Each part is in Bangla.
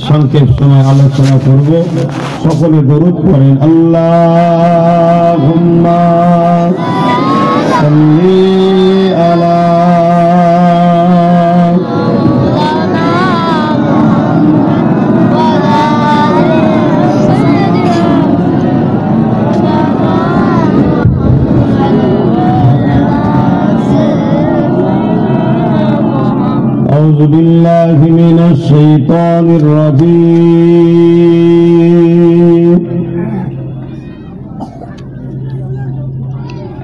সংক্ষেপ সময় আলোচনা করব। সকলে দরুদ পড়েন। আল্লাহুম্মা সাল্লি আলা أعوذ بالله من الشيطان الرجيم.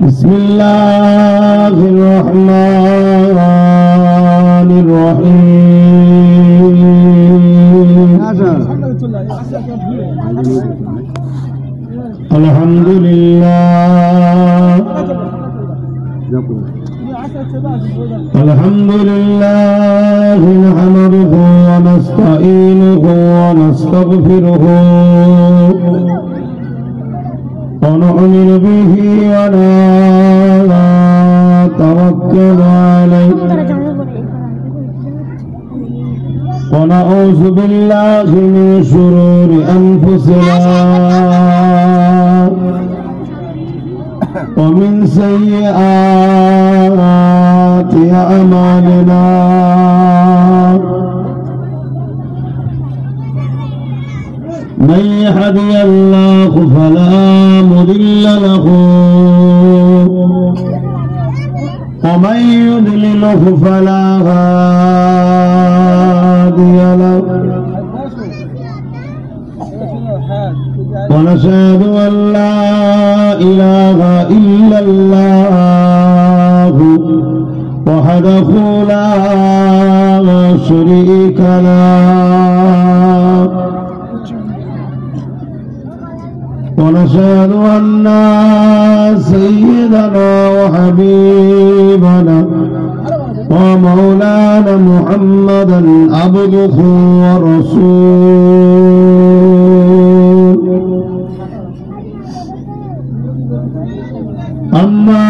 بسم الله الرحمن الرحيم. الحمد لله الحمد لله نحمده ونستعينه ونستغفره ونؤمن به ونتوكل عليه ونعوذ بالله من شرور أنفسنا ومن سيئات أعمالنا من يهدي الله فلا مضل له ومن يضلله فلا هادي له ونشهد أن لا إله إلا الله وحده لا شريك له ونشهد أن سيدنا وحبيبنا ومولانا محمدا عبده ورسوله. أما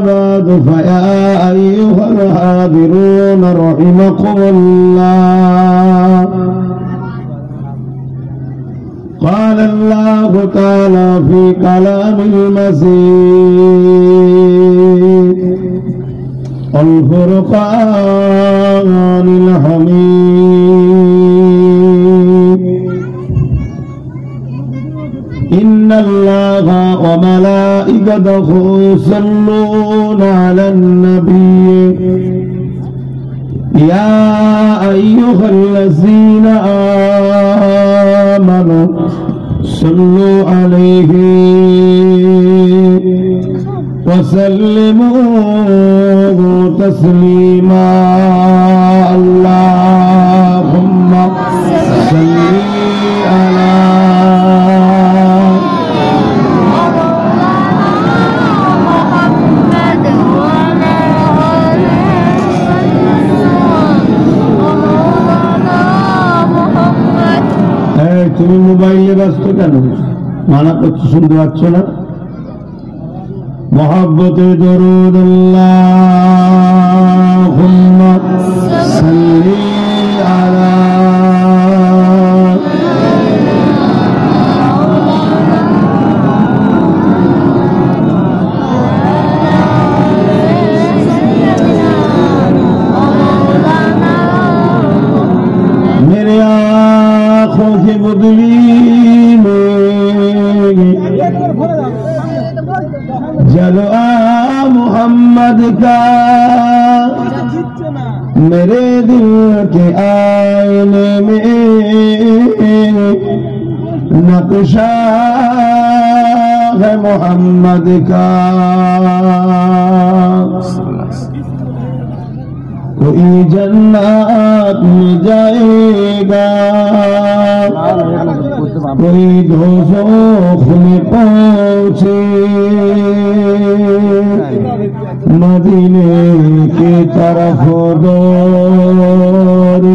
بعد فيا أيها الحاضرون رحمكم الله. قال الله تعالى في كلام المجيد الفرقان الحميد إن الله وملائكته يصلون على النبي يا أيها الذين آمنوا صلوا عليه وسلموا تسليما. اللهم صل على তুমি মোবাইলে ব্যস্ত কেন? মানা করছো, শুনতে পাচ্ছ না? মোহাব্বতে দরুদ আল্লাহুম্মা সাল্লি আলা मेरे आँखों की बदली जलवा मोहम्मद का मेरे दिल के आईने में नक्शा है मोहम्मद का। कोई जन्नत में जाएगा, कोई दोज़ख में पहुंचे, मदीने की तरफ दौड़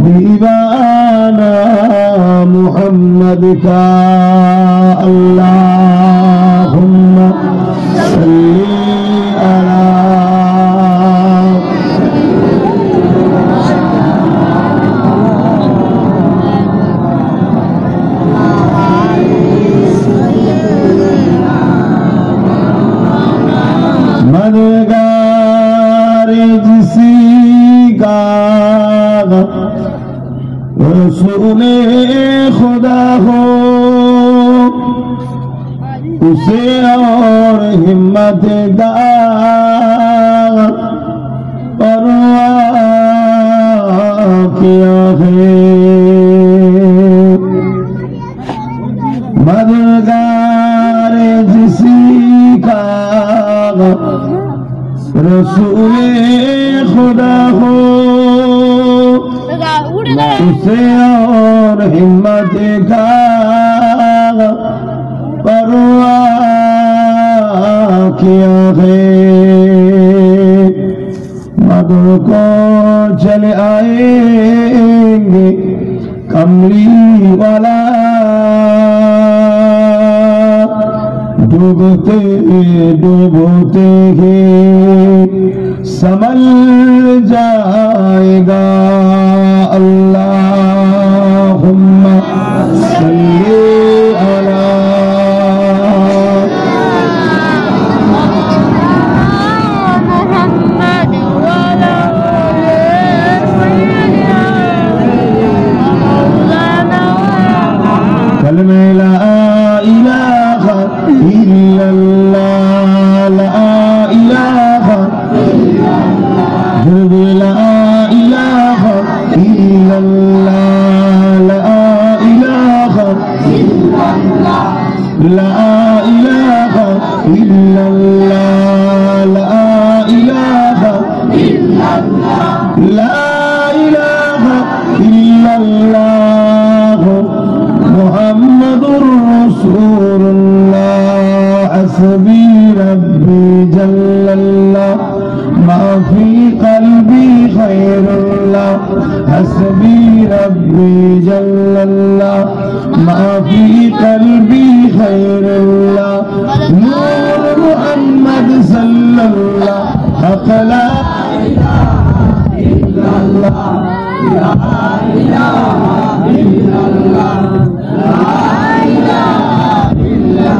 दीवाना मोहम्मद का। अल्लाहुम्मा सल्ली अला मददगार जिसी का रसूले खुदा हो उसे और हिम्मत परवाह किया है। मददगार जिसी का रसूले खुदा हो उसे और हिम्मत का परवाह किया है। मदद को चले आएंगे कमली वाला डूबते डूबते ही संभल जाएगा। अल्लाहुम्मा सल्ली अला मुहम्मद वाला कलमे ला इलाहा इल्लल्लाह ला इलाहा ला इलाहा इल्लल्लाह ला इलाहा ला इलाहा इल्लल्लाह ला इलाहा ला इलाहा इल्लल्लाह मुहम्मदुर रसूलुल्लाह हस्बी रब्बी जल्लल्लाह मा फी क़ल्बी खैरुल्लाह हस्बी रब्बी जल्लल्लाह मा फी क़ल्बी खैरुल्लाह नूर मुहम्मद सल्लल्लाह हक़ ला इलाहा इल्लल्लाह ला इलाहा इल्लल्लाह ला इलाहा इल्लल्लाह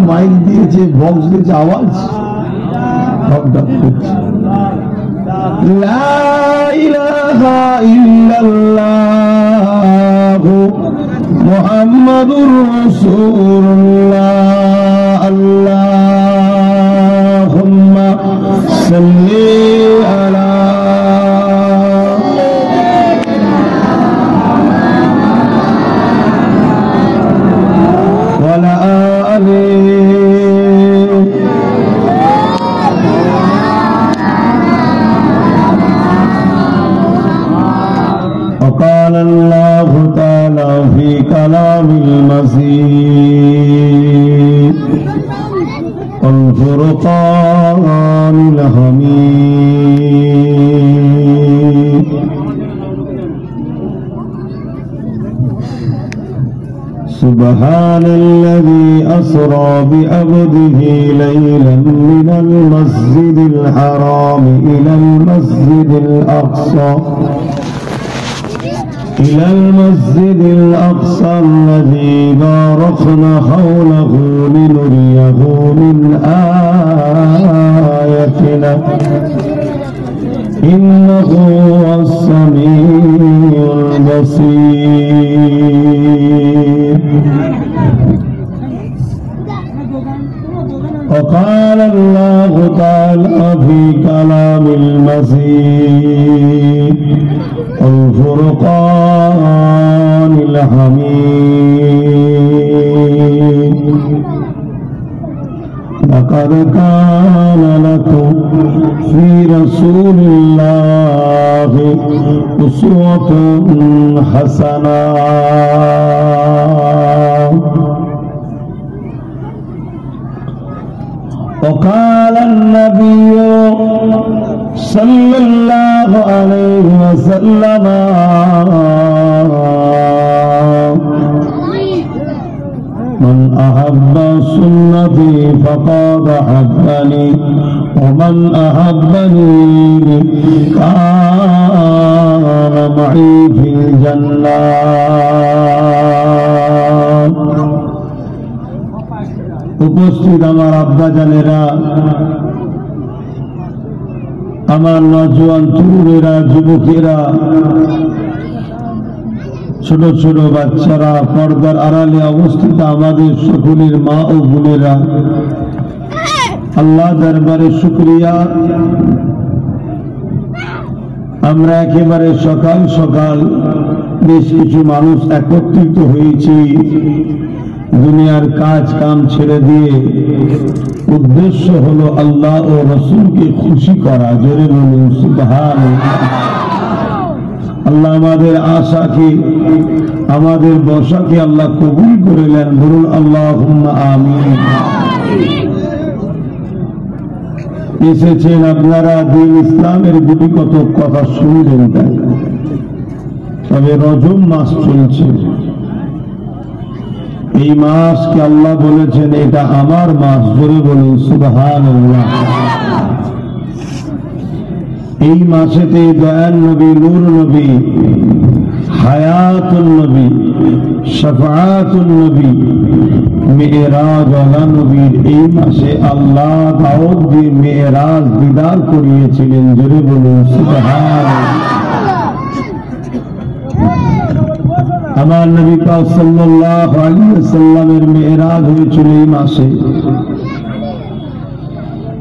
মাইক দিয়েছে বক্স দিয়েছে আওয়াজ লা ইলাহা ইল্লাল্লাহ মুহাম্মাদুর রাসূলুল্লাহ আল্লাহুম্মা সাল্লি আলা ওয়ালা আলি وقال الله تعالى في كلام المزيد والفرقان الحميد سبحان الذي أسرى بعبده ليلا من المسجد الحرام إلى المسجد الأقصى إلى المسجد الأقصى الذي باركنا حوله لنريه من آياتنا إنه هو السميع البصير. وقال الله تعالى في كلام المجيد والفرقان الحميد لقد كان لكم في رسول الله أسوة حسنة. وقال النبي صلى الله عليه وسلم من أحب سنتي فقد أحبني ومن أحبني كان معي في الجنة. উপস্থিত আমার আব্বা জানেরা, আমার নওজোয়ান তরুণেরা, যুবকেরা, ছোট ছোট বাচ্চারা, পর্দার আড়ালে অবস্থিত আমাদের সকলের মা ও বোনেরা, আল্লাহ দরবারে শুকরিয়া। আমরা একেবারে সকাল সকাল বেশ কিছু মানুষ একত্রিত হয়েছি দুনিয়ার কাজ কাম ছেড়ে দিয়ে। উদ্দেশ্য হলো আল্লাহ ও রসুলকে খুশি করা। জোরে বলুন সুবহানাল্লাহ। আল্লাহ আমাদের আশাকে, আমাদের বসাকে আল্লাহ কবুল করে নেন। বলুন আল্লাহুম্মা আমিন। এসেছেন আপনারা দিন ইসলামের গুটি কত কথা শুনলেন, তাই তবে রজব মাস চলছে। এই মাসকে আল্লাহ বলেছেন এটা আমার মাস। জোরে বলুন সুবহানাল্লাহ। এই মাসেতে দয়াল নবী, নূর নবী, হায়াতুন নবী, শাফাআতুন নবী, মেরাজ ওয়ালা নবীর এই মাসে আল্লাহ দাউদ দিয়ে মেরাজ দিদার করিয়েছিলেন। জোরে বলুন সুবহানাল্লাহ। আমার নবী পাক সাল্লাল্লাহু আলাইহি ওয়াসাল্লামের মেরাজ হয়েছিল এই মাসে।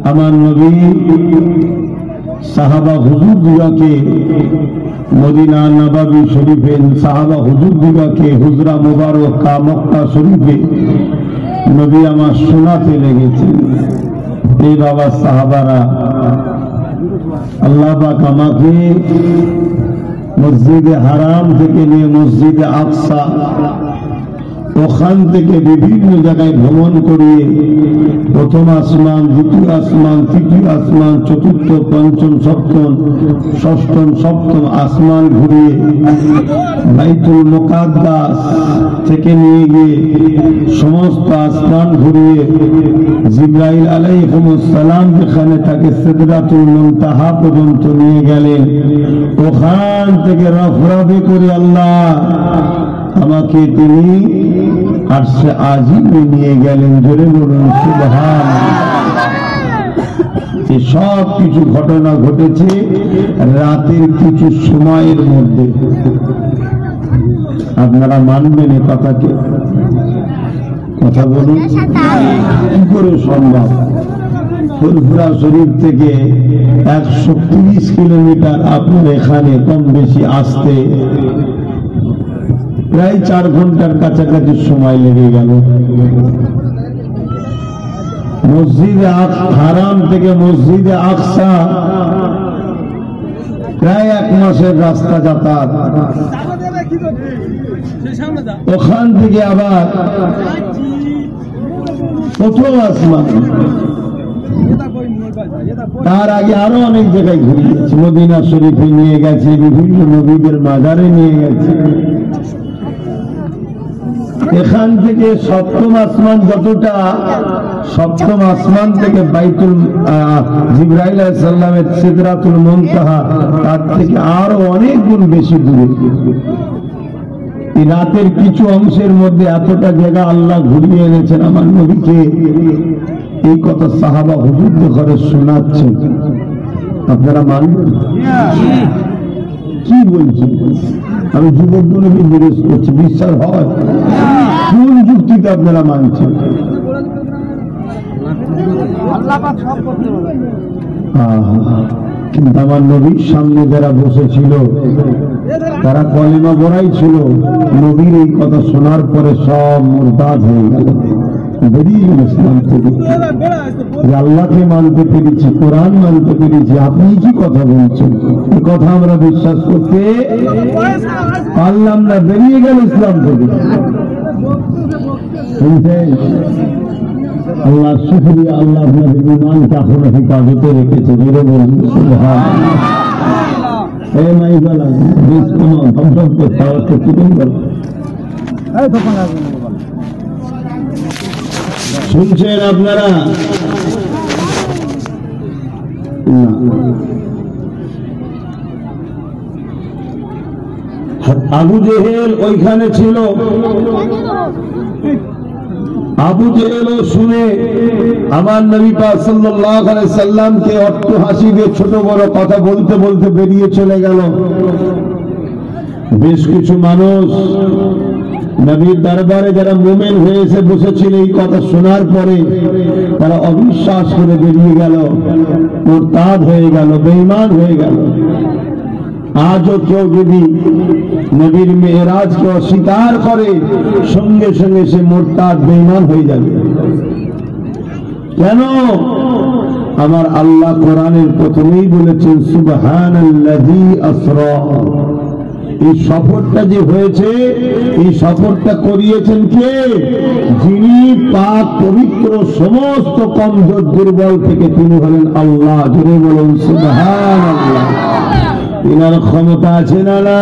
আমার নবী সাহাবা হুজুরদিগকে মদিনা নববী শরীফে, সাহাবা হুজুরদিগকে হুজরা মুবারক মক্কা শরীফে নবী আমার শোনাতে লেগেছে। এই বাবা সাহাবারা, আল্লাহ পাক আমাকে মসজিদে হারাম থেকে নিয়ে মসজিদে আকসা, ওখান থেকে বিভিন্ন জায়গায় ভ্রমণ করিয়ে প্রথম আসমান, দ্বিতীয় আসমান, তৃতীয় আসমান, চতুর্থ, পঞ্চম, সপ্তম, ষষ্ঠম, সপ্তম আসমান ঘুরিয়ে বাইতুল মুকাদ্দাস থেকে নিয়ে গিয়ে সমস্ত আসমান ঘুরিয়ে জিবরাইল আলাইহিস সালাম যেখানে থাকে সিদরাতুল মুনতাহা পর্যন্ত নিয়ে গেলেন। ওখান থেকে রফরফি করে আল্লাহ আমাকে তিনি আরশে আজিমে নিয়ে গেলেন। জোরে বলুন সুবহানাল্লাহ। এই সব কিছু ঘটনা ঘটেছে রাতের কিছু সময়ের মধ্যে। আপনারা মানবেন এ কথাকে? কথা বলুন, কি করে সম্ভব? ফুরফুরা শরীফ থেকে 130 কিলোমিটার আপনার এখানে কম বেশি আসতে প্রায় 4 ঘন্টার কাছাকাছি সময় লেগে গেল। মসজিদে হারাম থেকে মসজিদে আকসা প্রায় 1 মাসের রাস্তা যাতায়াত। ওখান থেকে আবার প্রথম আসমান, তার আগে আরো অনেক জায়গায় ঘুরিয়েছে। মদিনা শরীফে নিয়ে গেছে, বিভিন্ন নবীদের মাজারে নিয়ে গেছে। এখান থেকে সপ্তম আসমান যতটা, সপ্তম আসমান থেকে বাইতুল জিবরাইল আলাইহিস সালামের সিদরাতুল মুনতাহা তার থেকে আরো অনেক গুণ বেশি দূরে। এই রাতের কিছু অংশের মধ্যে এতটা জায়গা আল্লাহ ঘুরিয়ে এনেছেন আমার নবীকে, এই কথা সাহাবা হুজুরদের ঘরে শোনাচ্ছেন। আপনারা মানবেন? কি বলছেন? আমি যুবকগুলো জিজ্ঞেস করছি, বিশ্বাস হয়? কোন যুক্তিতে আপনারা মানছেন? কিন্তু আমার নবীর সামনে যারা বসেছিল তারা কলেমা পড়াই ছিল, নবীর এই কথা শোনার পরে সব মুরতাদ হয়ে গেল, বেরিয়ে গেল ইসলাম থেকে। আল্লাহকে মানতে পেরেছি, কোরআন মানতে পেরেছি, আপনি কি কথা বলছেন? এই কথা আমরা বিশ্বাস করতে পারলাম না, বেরিয়ে গেল ইসলাম থেকে। আল্লাহ শুকরিয়া, আল্লাহ আপনাদের ইমানকে এখনো হেফাজতে রেখেছে। জোরে বলুন সুবহানাল্লাহ। এই মাইবালা বেশ কোন ধমধম করতে হচ্ছে, কি বল শুনছেন আপনারা? আবু জেহেল ওইখানে ছিল। আবু জেহেলও শুনে আমার নবী পাক সাল্লাল্লাহু আলাইহি সাল্লামকে অট্টহাসি দিয়ে ছোট বড় কথা বলতে বলতে বেরিয়ে চলে গেল। বেশ কিছু মানুষ নবীর দরবারে যারা মুমিন হয়ে এসে বসেছিল, এই কথা শোনার পরে তারা অবিশ্বাস করে বেরিয়ে গেল, মুরতাদ হয়ে গেল, বেঈমান হয়ে গেল। আজও কেউ যদি নবীর মেরাজকে অস্বীকার করে, সঙ্গে সঙ্গে সে মুরতাদ বেঈমান হয়ে যাবে। কেন? আমার আল্লাহ কোরআনের প্রথমেই বলেছেন সুবহানাল্লাযী আসরা। এই সফরটা যে হয়েছে, এই সফরটা করিয়েছেন কে? যিনি পাক পবিত্র, সমস্ত কমজোর দুর্বল থেকে তিনি হলেন আল্লাহ। জোরে বলুন সুবহানাল্লাহ। তিনার ক্ষমতা আছে না না?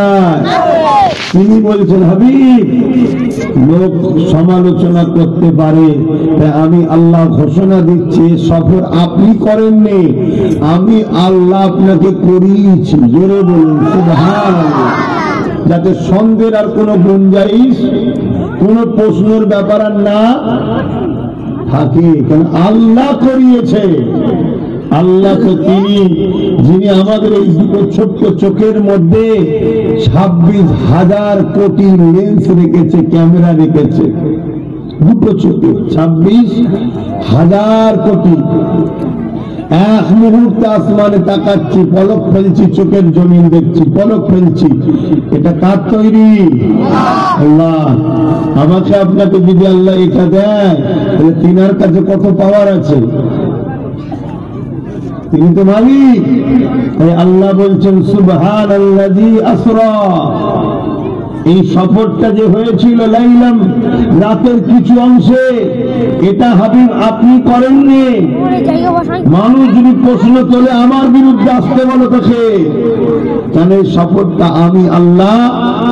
তিনি বলছেন হাবিব, লোক সমালোচনা করতে পারে, আমি আল্লাহ ঘোষণা দিচ্ছি সফর আপনি করেননি, আমি আল্লাহ আপনাকে করিয়েছি। জোরে বলুন সুবহানাল্লাহ। যাতে সন্দেহের আর কোন গুঞ্জাইশ, কোন প্রশ্নের ব্যাপার আর না থাকে, কেন আল্লাহ করিয়েছে। আল্লাহ তো তিনি যিনি আমাদের এই দুটো ছোট্ট চোখের মধ্যে 26,000 কোটি লেন্স রেখেছে, ক্যামেরা রেখেছে দুটো চোখে, 26,000 কোটি। এক মুহূর্তে আসমানে তাকাচ্ছি, পলক ফেলছি, চোখের জমিন দেখছি, পলক ফেলছি। এটা কার তৈরি? আল্লাহ। আমাকে আপনাকে যদি আল্লাহ এটা দেয়, তাহলে তিনার কাছে কত পাওয়ার আছে? তিনি তো মালিক। আল্লাহ বলছেন সুবহানাল্লাযী আসরা। এই সফরটা যে হয়েছিল লাইলাম, রাতের কিছু অংশে, এটা হাবিব আপনি করেননি। মানুষ যদি প্রশ্ন তোলে আমার বিরুদ্ধে আসতে বলো তোকে, কেন এই সফরটা আমি আল্লাহ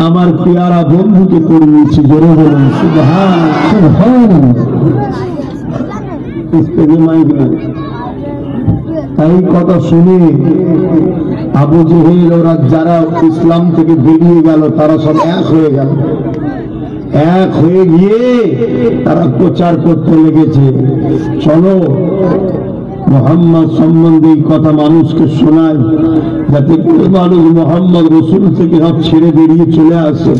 আমার পেয়ারা বন্ধুকে করিয়েছি। জোরে বলুন সুবহানাল্লাহ। এই কথা শুনে আবু জেহেল ওরা যারা ইসলাম থেকে বেরিয়ে গেল, তারা সব এক হয়ে গেল। এক হয়ে গিয়ে তারা প্রচার করতে লেগেছে, চলো মুহাম্মদ সম্বন্ধে এই কথা মানুষকে শোনায়, যাতে করে মানুষ মুহাম্মদ রাসূল থেকে সব ছেড়ে বেরিয়ে চলে আসে।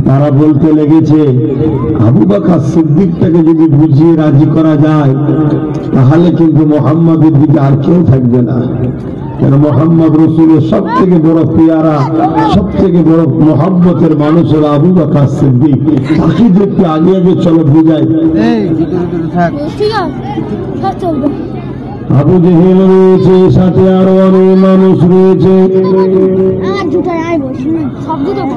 তারা বলতে লেগেছে, আবু বকর সিদ্দিকটাকে যদি বুঝিয়ে রাজি করা যায়, তাহলে কিন্তু মুহাম্মদের দিকে আর কেউ থাকবে না। কেন মুহাম্মদ রাসূলের সব থেকে বড় পেয়ারা, সব থেকে বড় মুহাব্বতের মানুষ হলো আবু বকর সিদ্দিক। তাকে দেখতে আগে আগে চলো বুঝাই। আবু জেহেল রয়েছে, সাথে আরো অনেক মানুষ রয়েছে।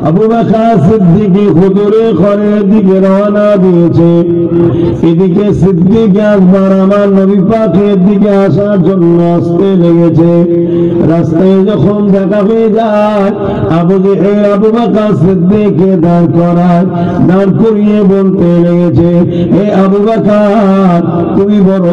আবু বকর সিদ্দিক হুজুরে ঘরের দিকে রওনা দিয়েছে। এদিকে সিদ্দিক আকবর আমার নবী পাকের দিকে আসার জন্য আসতে লেগেছে। রাস্তায় যখন দেখা হয়ে যায়, আবু জেহেল আবু বকর সিদ্দিককে দাঁড় করায়, দাঁড় করিয়ে বলতে লেগেছে, হে আবু বকর, তুমি বড়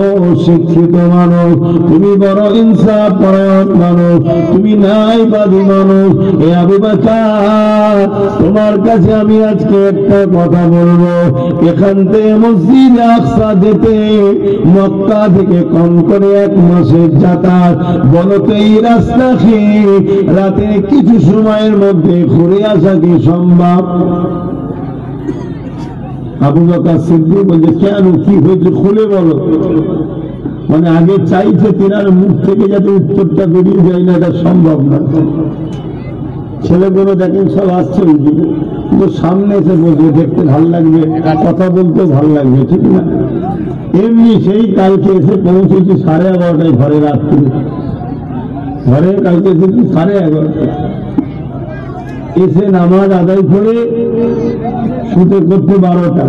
শিক্ষিত মানুষ, তুমি বড় ইনসাফ পরায়ণ মানুষ, তুমি ন্যায়বাদী মানুষ। হে আবু বকর, তোমার কাছে আমি আজকে একটা কথা বলবো। এখান থেকে মসজিদ আকসা যেতে মক্কা থেকে কম করে 1 মাসের যাতায়াত। বলো তো এই রাস্তা খেয়ে রাতে কিছু সময়ের মধ্যে ঘুরে আসা কি সম্ভব? আবু বকর সিদ্দিক বলছে, কেন, কি হয়েছে খুলে বলো। মানে আগে চাইছে তিনার মুখ থেকে যাতে উত্তরটা বেরিয়ে যায় না, এটা সম্ভব না। ছেলেগুলো দেখেন সব আসছে ওইদিকে, কিন্তু সামনে এসে বলবে, দেখতে ভাল লাগবে, কথা বলতে ভাল লাগবে, ঠিক না? এমনি সেই কালকে এসে পৌঁছেছি 11:30 ঘরে, রাত্রি ঘরে কালকে এসেছি 11:30। এসে নামাজ আদায় করে শুতে করতে 12টা,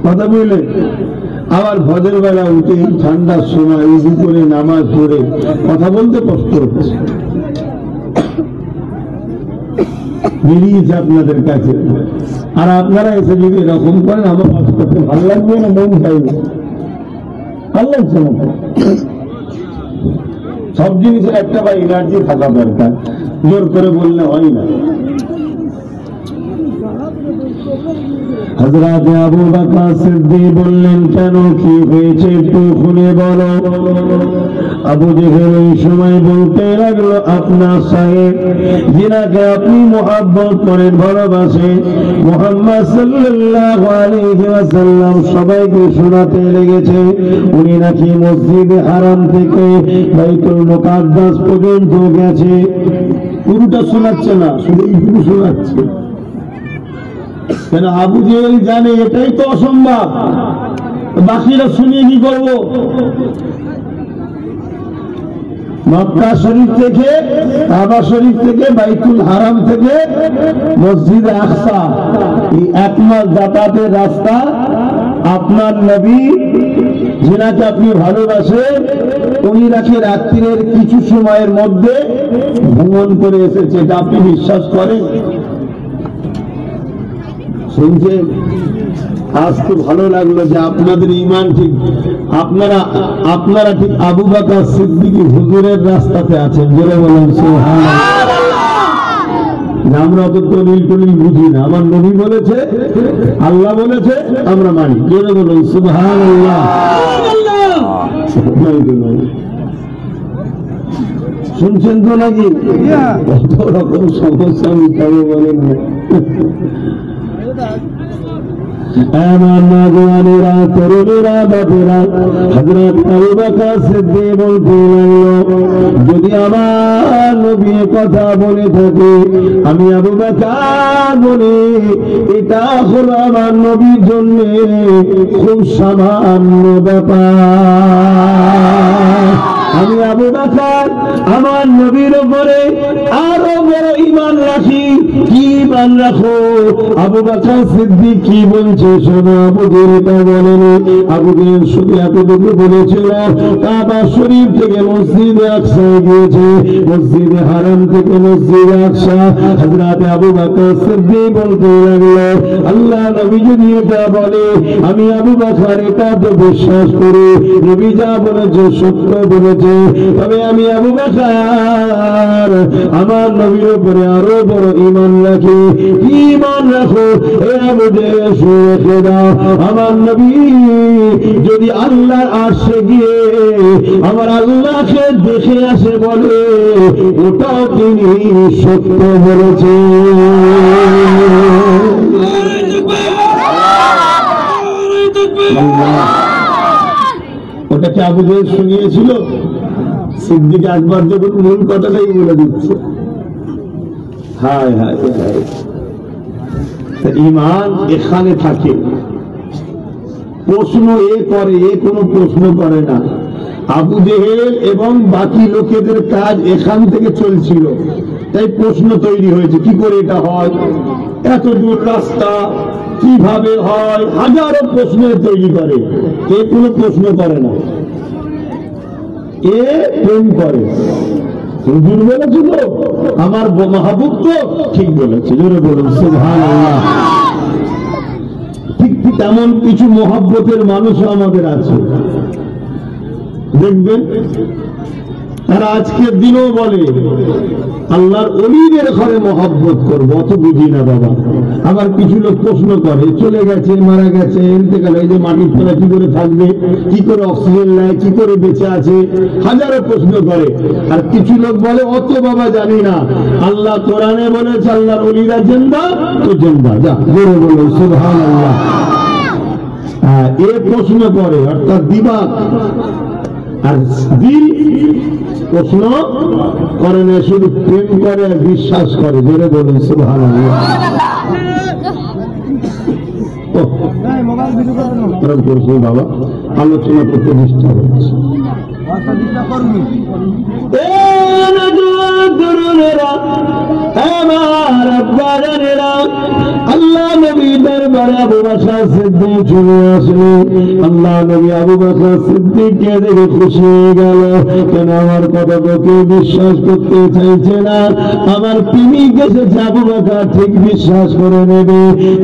কথা বললে আবার ভোরের বেলা উঠে ঠান্ডার সময় উজু করে নামাজ পড়ে কথা বলতে কষ্ট হচ্ছে। বেরিয়েছে আপনাদের কাছে, আর আপনারা এসে যদি এরকম করেন আমার কাজ করতে ভালো লাগবে না, মন চাইবে, ভালো লাগছে না। সব জিনিসের একটা বা এনার্জি থাকা দরকার, জোর করে বললে হয় না। হযরত আবু বকর সিদ্দিক বললেন, কেন, কি হয়েছে একটু খুলে বলো। আবু জেহেল ওই সময় বলতে লাগলো, আপনার সাহেব যিনাকে আপনি মুহাব্বত করেন, ভালোবাসেন, মুহাম্মদ সাল্লাল্লাহু আলাইহি ওয়াসাল্লাম সবাইকে শোনাতে লেগেছে, উনি নাকি মসজিদে হারাম থেকে বাইতুল মুকাদ্দাস পর্যন্ত গেছে। পুরোটা শোনাচ্ছে না, শুধু এইটুকু শোনাচ্ছে। কেন, আবু জেহেল জানে এটাই তো অসম্ভব, বাকিরা শুনিয়ে কি করবো। মক্কা শরীফ থেকে, কাবা শরীফ থেকে, বাইতুল হারাম থেকে মসজিদ আকসা, এই 1 মাস যাতায়াতের রাস্তা আপনার নবী যিনাকে আপনি ভালোবাসেন, উনি নাকি রাত্রির কিছু সময়ের মধ্যে ভ্রমণ করে এসেছে। এটা আপনি বিশ্বাস করেন? শুনছেন? আজ তো ভালো লাগলো যে আপনাদের ঈমান ঠিক, আপনারা ঠিক আবু বকর সিদ্দিক হুজুরের রাস্তাতে আছেন। জোরে বলেন সুবহানাল্লাহ। আমরা অত দলিল টলিল বুঝি না, আমার নবী বলেছে, আল্লাহ বলেছে, আমরা মানি। জোরে বলেন সুবহানাল্লাহ। শুনছেন তো নাকি? কত রকম সমস্যা মিটাবো বলেন না। আমার নওজওয়ানেরা, তরুণেরা, বাপেরা, হযরত আবু বকর সিদ্দিক বলতে লাগলো, যদি আমার নবী কথা বলে থাকে, আমি আবু বকর বলি, এটা হলো আমার নবীর জন্য খুব সামান্য ব্যাপার। আমি আবু বকর আমার নবীর উপরে আরো বড় ঈমান রাখি। কি ঈমান রাখো? আবু বকর সিদ্দিক কি বলছে শোনো। আবু জেহেল তা বলেনি। আবু জেহেল শুধু এতটুকু বলেছিল, কাবা শরীফ থেকে মসজিদে আকসা গিয়েছে, মসজিদে হারাম থেকে মসজিদে আকসা। হযরত আবু বকর সিদ্দিক বলতে লাগলো, আল্লাহ নবী যদি এটা বলে, আমি আবু বকর এটা তো বিশ্বাস করি, নবী যা বলেছে সত্য বলেছে, তবে আমি আবু বকর আমার নবীর উপরে আরো বড় ঈমান রাখি। কি ঈমান রাখো? এ আবু জেহেল শুনে দাও, আমার নবী যদি আল্লাহর আরশে গিয়ে আমার আল্লাহকে দেখে আসে বলে, ওটাও তিনি সত্য বলেছে। ওটাকে আবু জেহেল শুনিয়েছিল। সিদ্দিক আকবর যখন মূল কথাটাই বলে দিচ্ছে। হায় হায় হায়, ঈমান এখানে থাকে। প্রশ্ন এ করে, এ কোনো প্রশ্ন করে না। আবু জেহেল এবং বাকি লোকেদের কাজ এখান থেকে চলছিল, তাই প্রশ্ন তৈরি হয়েছে কি করে এটা হয়, এত দূর রাস্তা কিভাবে হয়, হাজারো প্রশ্ন তৈরি করে। এ কোনো প্রশ্ন করে না, এ প্রেম করে। হুজুর বলেছে তো আমার মাহবুব তো ঠিক বলেছে, জোরে বলুন সুবহানাল্লাহ। ঠিক তেমন কিছু মহব্বতের মানুষও আমাদের আছে, দেখবেন তারা আজকের দিনেও বলে আল্লাহর ওলিদের ঘরে মহব্বত করবো, অত বুঝি না বাবা। আবার কিছু লোক প্রশ্ন করে চলে গেছে, মারা গেছে, ইন্তেকাল, এই যে মাটির তলা কি করে থাকবে, কি করে অক্সিজেন নেয়, কি করে বেঁচে আছে, হাজারো প্রশ্ন করে। আর কিছু লোক বলে অত বাবা জানি না, আল্লাহ কোরআনে বলেছে আল্লাহর ওলিরা জিন্দা তো জিন্দা, যা জোরে বলো সুবহানাল্লাহ। এ প্রশ্ন করে, অর্থাৎ দিবা আর দিল প্রশ্ন করে না, শুধু প্রেম করে আর বিশ্বাস করে, জোরে বলুন সুবহানাল্লাহ। বাবা আলোচনা করতে ডিস্টার্ব হচ্ছে। আল্লাহ নবী দরবারে আবু বকর সিদ্দিক চলে আসলো। আল্লাহ নবী আবু বকর সিদ্দিককে দেখে খুশি হয়ে গেল, কেন আমার কথা তো কেউ বিশ্বাস করতে চাইছে না, আমার প্রেমিক এসেছে, আবু বকর ঠিক বিশ্বাস করে নেবে।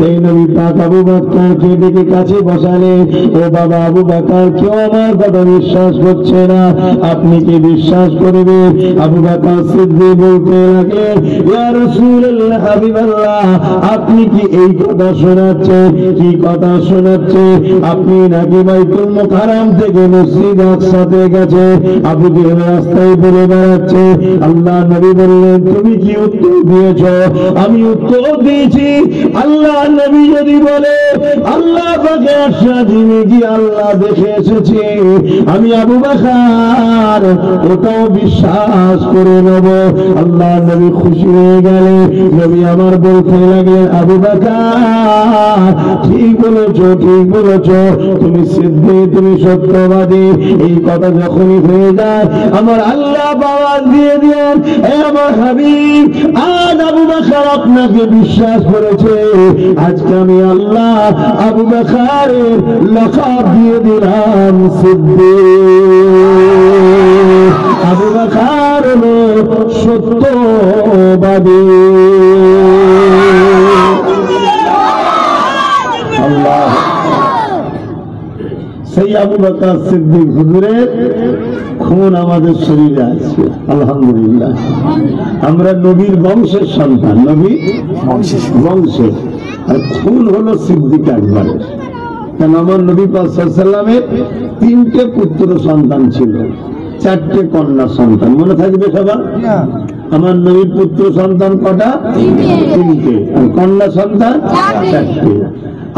এই নবী পাক আবু বকরকে ডেকে কাছে বসালে, ও বাবা আবু বকর, কেউ আমার কথা বিশ্বাস করছে না, আপনি কি বিশ্বাস করবে? আবু বকর সিদ্দিক বলতে লাগে, ইয়া রাসূলুল্লাহ হাবিবাল্লাহ, আপনি কি এই কথা শোনাচ্ছে? কি কথা শোনাচ্ছে? আপনি নাকি বাইতুল মুকাররম থেকে মসজিদ আকসাতে গেছে, আবু জেহেল রাস্তায় ঘুরে বেড়াচ্ছে। আল্লাহ নবী বললেন, তুমি কি উত্তর দিয়েছ? আমি উত্তর দিয়েছি, আল্লাহ নবী যদি বলে আল্লাহ পাকে আশ্বাদিনে কি আল্লাহ দেখে এসেছে, আমি আবু বকর ওটাও বিশ্বাস করে নেব। আল্লাহ নবী খুশি হয়ে গেলে নবী আমার বলতে লাগলেন, আবু বকর ঠিক বলেছ, ঠিক বলেছ, তুমি সিদ্দিক, তুমি সত্যবাদী। এই কথা যখনই হয়ে যায় আমার আল্লাহ বাবা দিয়ে দেন, আমার হাবিব আজ আবু বকর আপনাকে বিশ্বাস করেছে, আজকে আমি আল্লাহ আবু বকরের লকাব দিয়ে দিলাম সিদ্দিক। আবু বকর হলো সত্যবাদী। আল্লাহ, সেই আবু বকর সিদ্দিক হুজুরের খুন আমাদের শরীরে আছে, আলহামদুলিল্লাহ। আমরা নবীর বংশের সন্তান, নবী বংশের, আর খুন হলো সিদ্দিক একবারে। কেন আমার নবী পাক সাল্লাল্লাহু আলাইহি ওয়াসাল্লামের 3টে পুত্র সন্তান ছিল, 4টে কন্যা সন্তান, মনে থাকবে সবার? আমার নবীর পুত্র সন্তান কটা? 3টে, আর কন্যা সন্তান 4টে।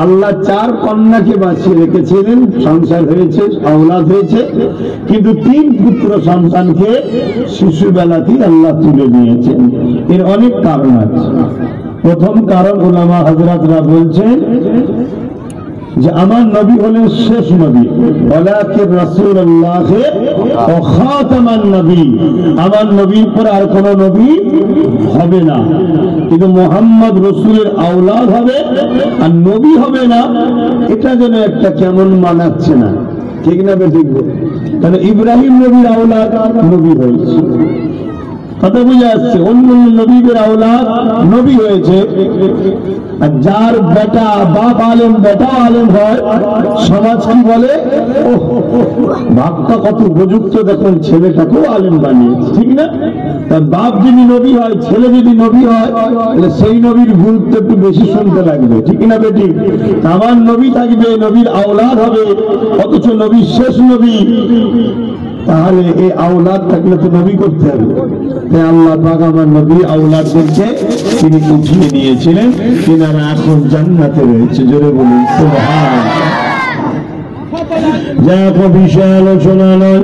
আল্লাহ 4 কন্যাকে বাঁচিয়ে রেখেছিলেন, সংসার হয়েছে, আওলাদ হয়েছে, কিন্তু 3 পুত্র সন্তানকে শিশুবেলাতেই আল্লাহ তুলে নিয়েছেন। এর অনেক কারণ আছে। প্রথম কারণ উলামা হযরতরা বলছেন যে আমার নবী হলেন শেষ নবী, ওয়ালাকিন রাসূলুল্লাহ ওয়া খাতামান নবী, আমার নবীর পর আর কোন নবী হবে না, কিন্তু মুহাম্মদ রাসূলের আওলাদ হবে আর নবী হবে না। এটা যেন একটা কেমন মানাচ্ছে না, ঠিক না বেঠিক? কারণ ইব্রাহিম নবীর আওলাদ নবী হয়েছে, কথা বুঝে আসছে, অন্য নবীদের আওলাদ নবী হয়েছে। আর যার বেটা বাপ আলেম, বেটা আলেম হয়, সমাজ কি বলে, বাপটা কত উপযুক্ত, দেখুন ছেলেটাকেও আলেম বানিয়েছে, ঠিক না? তার বাপ যদি নবী হয়, ছেলে যদি নবী হয়, তাহলে সেই নবীর গুরুত্ব একটু বেশি শুনতে লাগবে, ঠিক না বেটি? আমার নবী থাকবে, নবীর আওলাদ হবে, অথচ নবীর শেষ নবী, তাহলে এই আওলাদ থাকলে তো নবী করতে হবে। তাই আল্লাহ পাক আমার নবী আওলাদদেরকে তিনি উঠিয়ে নিয়েছিলেন, তিনারা এখন জান্নাতে রয়েছে, জোরে বলুন সুবহানাল্লাহ। যা বিষয় আলোচনা নয়।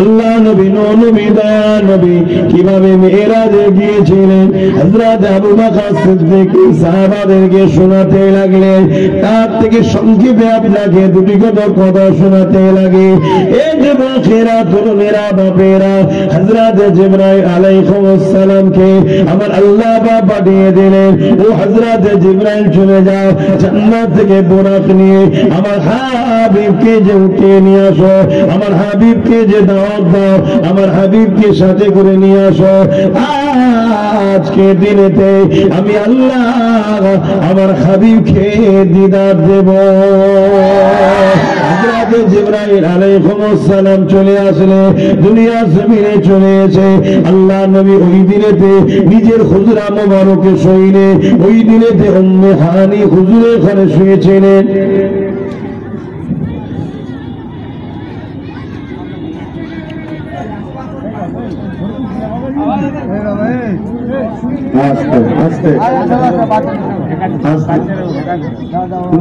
আল্লাহ নবী নবী দয়া নবী কিভাবে মেরাজে গিয়েছিলেন হযরত আবু বকর সিদ্দিক সাহাবাদেরকে শোনাতে লাগলেন। তার থেকে সংক্ষেপে আপনাকে দুটি কথা শোনাতে লাগে। এই যে বাখেরা তরুণেরা বাপেরা হযরত জিবরাইল আলাইহিস সালামকে আমার আল্লাহ পাক পাঠিয়ে দিলেন, ও হযরত জিবরাইল চলে যাও জান্নাত থেকে বোরাক নিয়ে আমার হাবিবকে যে উঠিয়ে নিয়ে আসো, আমার হাবিবকে যে দাওয়াত দাও, আমার হাবিবকে সাথে করে নিয়ে আসো। আজকে দিনেতে আমি আল্লাহ আমার হাবিবকে দিদার দেব। হযরত জিবরাইল আলাইহিস সালাম চলে আসলে দুনিয়ার জমিনে চলে এসে আল্লাহ নবী ওই দিনেতে নিজের হুজরা মোবারকে শুইলে ওই দিনেতে উম্মে হানি হুজুরের ঘরে শুয়েছিলেন।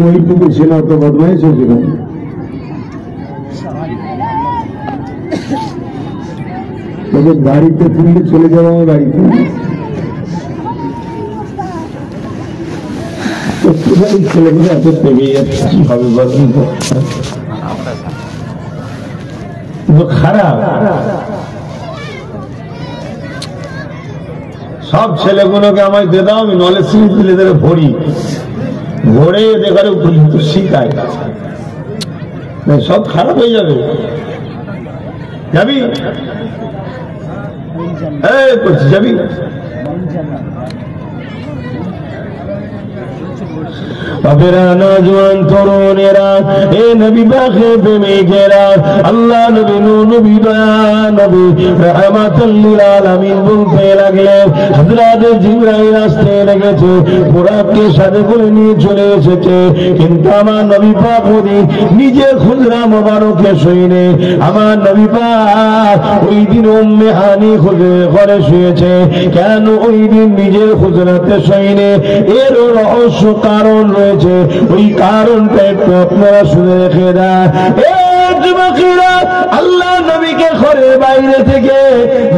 ওইটুকু ছিল তো বদমাইশ হয়েছিল। গাড়িতে তুললে চলে যাবো আমার গাড়িতে। ছেলেগুলো এত পেয়ে যাচ্ছে কি হবে বলেন তো? খারাপ সব ছেলেগুলোকে আমায় দিয়ে দাও, আমি নলেজ ছেলেদের ভরি ভরে এদের উপযুক্ত শিখাই, সব খারাপ হয়ে যাবে। যাবি যাবি নজওয়ান তরুণেরা এ নবী পাকের প্রেমিকেরা আল্লাহ নবী নবী দয়া নবী রাহমাতুল লিল আলামিন বলতে লাগলেন হযরত জিবরাইল আসতে লেগেছে, বুরাককে সাথে করে নিয়ে চলে এসেছে, কিন্তু আমার নবী পাক নিজের খুজরা মোবারকে শুইনে আমার নবী পাক ওই দিন উম্মে হানি ঘরে শুয়েছে। কেন ওই দিন নিজের খুজরাতে শুইনে? এর রহস্য কারণ রয়েছে, ওই কারণটা একটু আপনারা শুনে রেখে দেন। আল্লাহ নবীকে ঘরের বাইরে থেকে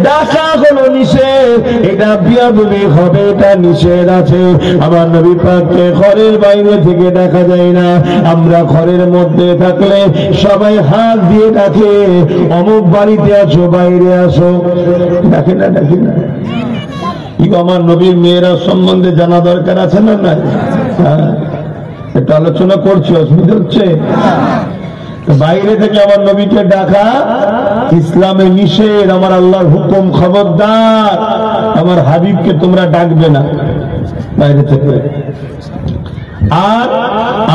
ডাকা হলো নিষেধ, এটা বিয়াদবি হবে, এটা নিষেধ আছে। আমার নবী পাককে ঘরের বাইরে থেকে দেখা যায় না। আমরা ঘরের মধ্যে থাকলে সবাই হাত দিয়ে ডাকে, অমুক বাড়িতে আসো, বাইরে আসো, ডাকে না ডাকে না? আমার নবীর মেয়েরা সম্বন্ধে জানা দরকার আছে না? নাই? একটা আলোচনা করছি, অসুবিধা হচ্ছে? বাইরে থেকে আমার নবীকে ডাকা ইসলামে নিষেধ, আমার আল্লাহর হুকুম। খবরদার আমার হাবিবকে তোমরা ডাকবে না বাইরে থেকে। আর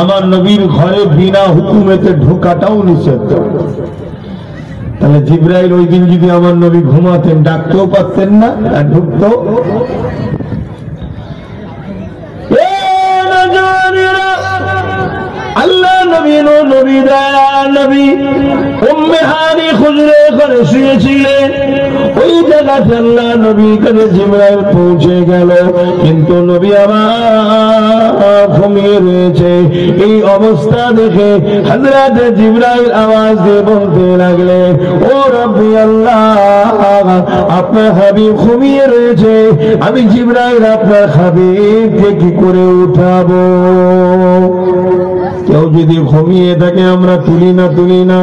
আমার নবীর ঘরে বিনা হুকুমেতে ঢোকাটাও নিষেধ। তাহলে জিবরাইল ওই দিন যদি আমার নবী ঘুমাতেন ডাকতেও পারতেন না আর ঢুকতো। আল্লাহ নবী নবী দয়া নবী উম্মে হানি হুজুরে ঘরে শুয়েছিলেন। ওই জায়গাতে আল্লাহ নবীর কাছে জিবরাইল পৌঁছে গেল, কিন্তু নবী আমার ঘুমিয়ে রয়েছে। এই অবস্থা দেখে হযরত জিবরাইল আওয়াজ দিয়ে বলতে লাগলেন, ও রব্বি আল্লাহ, আপনার হাবিব ঘুমিয়ে রয়েছে, আমি জিবরাইল আপনার হাবিবকে কি করে উঠাবো? কেউ যদি ঘুমিয়ে থাকে আমরা তুলি না,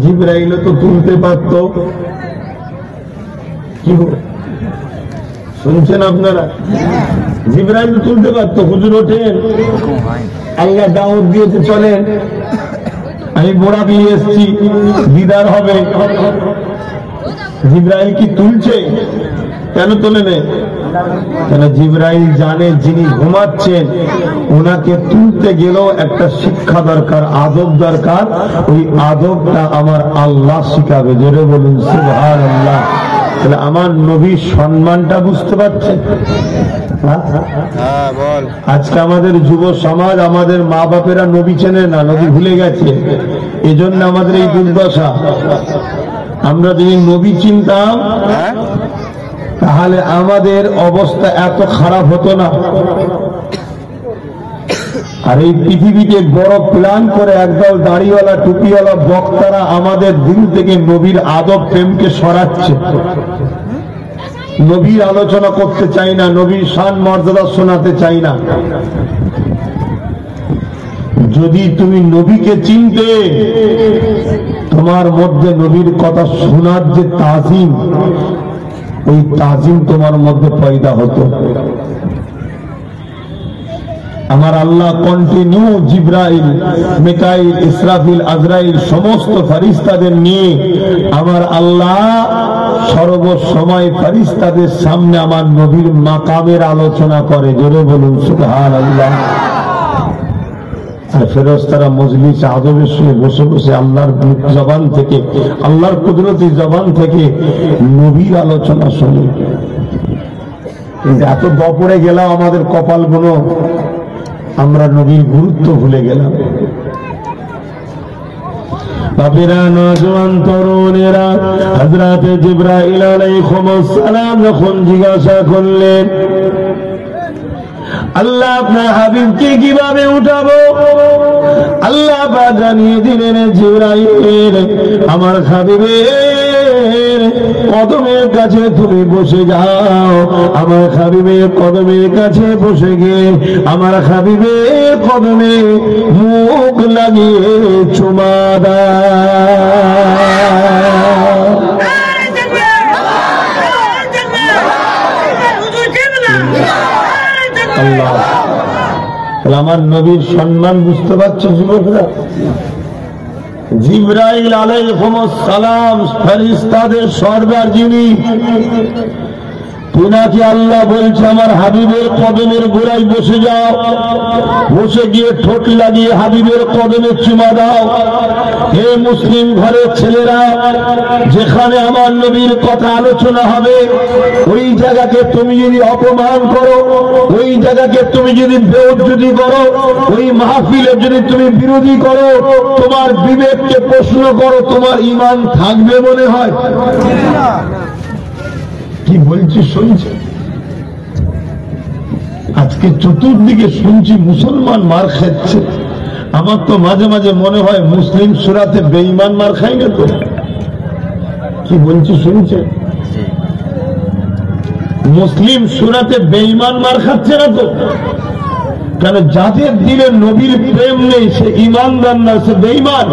জিবরাইল তো তুলতে পারত। কি শুনছেন আপনারা? জিবরাইল তুলতে পারত। হুজুর ওঠেন, আল্লাহ দাওয়াত দিয়েছে, চলেন, আমি বোরাক নিয়ে এসছি, দিদার হবে। জিবরাইল কি তুলছে? কেন তোলে নেই? কেন জিবরাইল জানে যিনি ঘুমাচ্ছেন ওনাকে তুলতে গেলেও একটা শিক্ষা দরকার, আদব দরকার। ওই আদবটা আমার আল্লাহ শিখাবে। জোরে বলুন সুবহানাল্লাহ। তাহলে আমার নবীর সম্মানটা বুঝতে পারছেন? আজকে আমাদের যুব সমাজ, আমাদের মা বাপেরা নবী চেনে না, নবী ভুলে গেছে, এজন্য আমাদের এই দুর্দশা। আমরা যদি নবী চিনতাম তাহলে আমাদের অবস্থা এত খারাপ হতো না। আর এই পৃথিবীতে বড় প্ল্যান করে একদল দাড়িওয়ালা টুপিওয়ালা বক্তারা আমাদের দিল থেকে নবীর আদব প্রেমকে সরাচ্ছে। নবীর আলোচনা করতে চাই না, নবীর শান মর্যাদা শোনাতে চাই না। যদি তুমি নবীকে চিনতে, তোমার মধ্যে নবীর কথা শোনার যে তাজিম, ওই তাজিম তোমার মধ্যে পয়দা হতো। আমার আল্লাহ কন্টিনিউ জিবরাইল, মিকাইল, ইসরাফিল, আজরাইল সমস্ত ফেরেশতাদের নিয়ে আমার আল্লাহ সর্বসময় ফেরেশতাদের সামনে আমার নবীর মাকামের আলোচনা করে। জোরে বলুন সুবহানাল্লাহ। আর ফেরেশতারা মজলিসে আদবের সঙ্গে বসে বসে আল্লাহর জবান থেকে, আল্লাহর কুদরতি জবান থেকে নবীর আলোচনা শোনে। কিন্তু এত দপরে গেলাম আমাদের কপালগুলো, আমরা নবীর গুরুত্ব ভুলে গেলাম। বাপেরা, নওজোয়ান তরুণেরা, হযরত জিবরাইল আলাইহিস সালাম যখন জিজ্ঞাসা করলেন, আল্লাহ আপনার হাবিবকে কিভাবে উঠাবো, আল্লাহ পাক জানিয়ে দিলেন, জিবরাইল আমার হাবিবের কদমের কাছে তুমি বসে যাও। আমার হাবিবের কদমের কাছে বসে গিয়ে আমার হাবিবের কদমে মুখ লাগিয়ে চুমা দাও। আমার নবীর সম্মান বুঝতে পারছো যুবকরা? জিবরাইল আলাইহিস সালাম ফেরেশতাদের সরদার, যিনি তিনাকে আল্লাহ বলছে আমার হাবিবের কদমের গোড়ায় বসে যাও, বসে গিয়ে ঠোঁট লাগিয়ে হাবিবের কদমে চুমা দাও। হে মুসলিম ঘরের ছেলেরা, যেখানে আমার নবীর কথা আলোচনা হবে, ওই জায়গাকে তুমি যদি অপমান করো, ওই জায়গাকে তুমি যদি বেইজ্জতি করো, ওই মাহফিলে যদি তুমি বিরোধী করো, তোমার বিবেককে প্রশ্ন করো, তোমার ঈমান থাকবে মনে হয়? কি বলছি শুনছে? আজকে চতুর্দিকে শুনছি মুসলমান মার খাচ্ছে। আমার তো মাঝে মাঝে মনে হয় মুসলিম সূরাতে বেঈমান মার খায় না তো? কি বলছি শুনছে? মুসলিম সূরাতে বেঈমান মার খাচ্ছে না তো? কেন? যাদের দিলে নবীর প্রেম নেই সে ঈমানদার না, সে বেঈমান।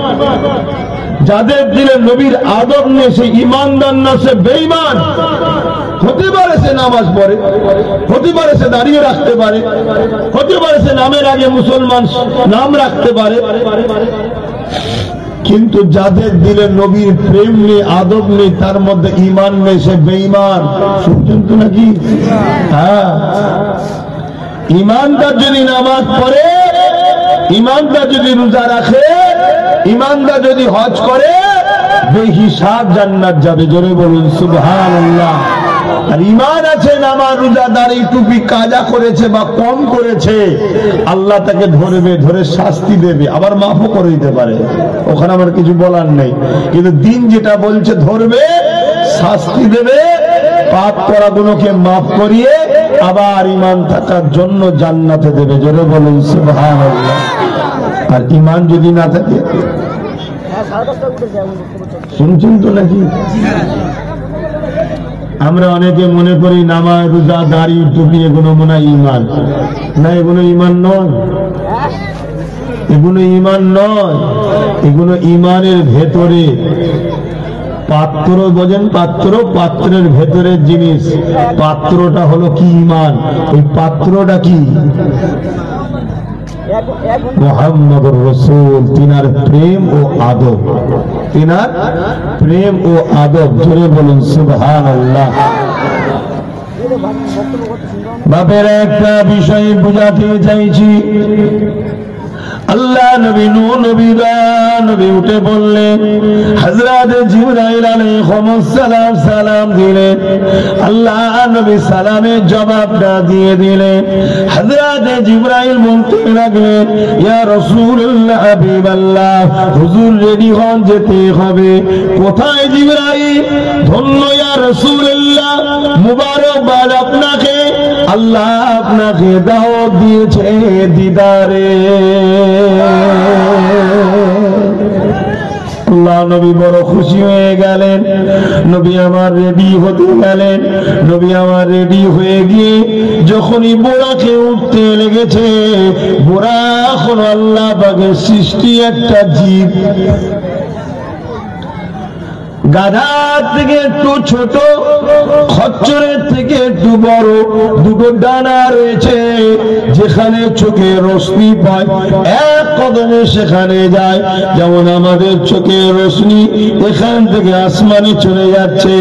যাদের দিলে নবীর আদব নেই সে ঈমানদার না, সে বেঈমান। হতে পারে সে নামাজ পড়ে, হতে পারে সে দাঁড়িয়ে রাখতে পারে, হতে পারে সে নামের আগে মুসলমান নাম রাখতে পারে, কিন্তু যাদের দিলে নবীর প্রেম নেই, আদব নেই, তার মধ্যে ঈমান নেই, সে বেঈমান। শুনছেন তো নাকি? হ্যাঁ, ঈমানদার যদি নামাজ পড়ে, ঈমানদার যদি রোজা রাখে, ঈমানদার যদি হজ করে, বেহিসাব জান্নাত যাবে। জোরে বলুন সুবহানাল্লাহ। আর ঈমান আছে, নামাজ রোজা দাড়ি টুপি কাজা করেছে বা কম করেছে, আল্লাহ তাকে ধরবে, ধরে শাস্তি দেবে, আবার মাফও করে দিতে পারে, ওখানে আমার কিছু বলার নেই। কিন্তু দিন যেটা বলছে ধরবে, শাস্তি দেবে, পাপ করা গুলোকে মাফ করিয়ে আবার ঈমান থাকার জন্য জান্নাতে দেবে। জোরে বলুন সুবহানাল্লাহ। আর ঈমান যদি না থাকে, শুনছেন তো নাকি? আমরা অনেকে মনে করি নামাজ রোজা দাড়ি টুপি এগুলো মনে হয় ঈমান। না, এগুলো ঈমান নয়, এগুলো ঈমান নয়। এগুলো ঈমানের ভেতরে পাত্র, বোঝেন? পাত্র, পাত্রের ভেতরের জিনিস। পাত্রটা হলো কি? ঈমান। ওই পাত্রটা কি? মুহাম্মদুর রাসূল, তিনার প্রেম ও আদব, তিনার প্রেম ও আদব। জোরে বলুন সুবহানাল্লাহ। বাপের একটা বিষয় বুঝাতে চাইছি। আল্লাহ নবী নূহ নবী উঠে বললেন, হযরত জিবরাইল আলাইহিস সালাম সালাম দিলেন। আল্লাহ নবী সালামের জবাবটা দিয়ে দিলেন। হযরত জিবরাইল বলতে লাগলেন, ইয়া রাসূলুল্লাহ, হাবিবাল্লাহ, হুজুর রেডি হন, যেতে হবে। কোথায় জিবরাইল? ধন্য ইয়া রাসূলুল্লাহ, মুবারকবাদ আপনাকে, আল্লাহ আপনাকে দাওয়াত দিয়েছে দিদারে। আল্লাহ নবী বড় খুশি হয়ে গেলেন। নবী আমার রেডি হতে গেলেন। নবী আমার রেডি হয়ে গিয়ে যখনই বোরাকে উঠতে লেগেছে, বোরা এখন আল্লাহ পাকের সৃষ্টি একটা জীব, গাধার থেকে একটু ছোট, খচ্চরের থেকে একটু বড়, দুটো ডানা রয়েছে, যেখানে চোখে রশ্মি পায় এক কদমে সেখানে যায়। যেমন আমাদের চোখে রশ্মি এখান থেকে আসমানে চলে যাচ্ছে,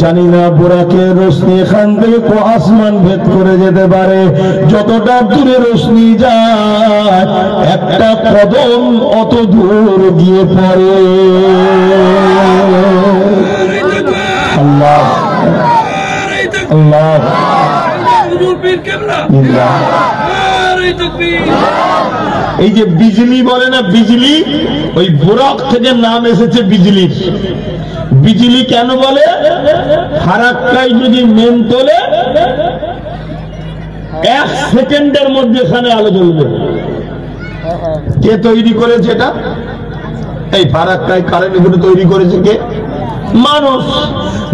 জানি না বোরাকে রশ্মি এখান থেকে আসমান ভেদ করে যেতে পারে। যতটা দূরে রশ্মি যায় একটা কদম অত দূর গিয়ে পড়ে। আল্লাহ আল্লাহ এই যে বিজলি বলে না, বিজলি ওই বোরাক থেকে নাম এসেছে বিজলির। বিজলি কেন বলে? ফারাক্কায় যদি মেন তোলে 1 সেকেন্ডের মধ্যে এখানে আলো জ্বলবে। কে তৈরি করেছে এটা? এই ফারাক্কায় কারেন্ট তৈরি করেছে কে? মানুষ।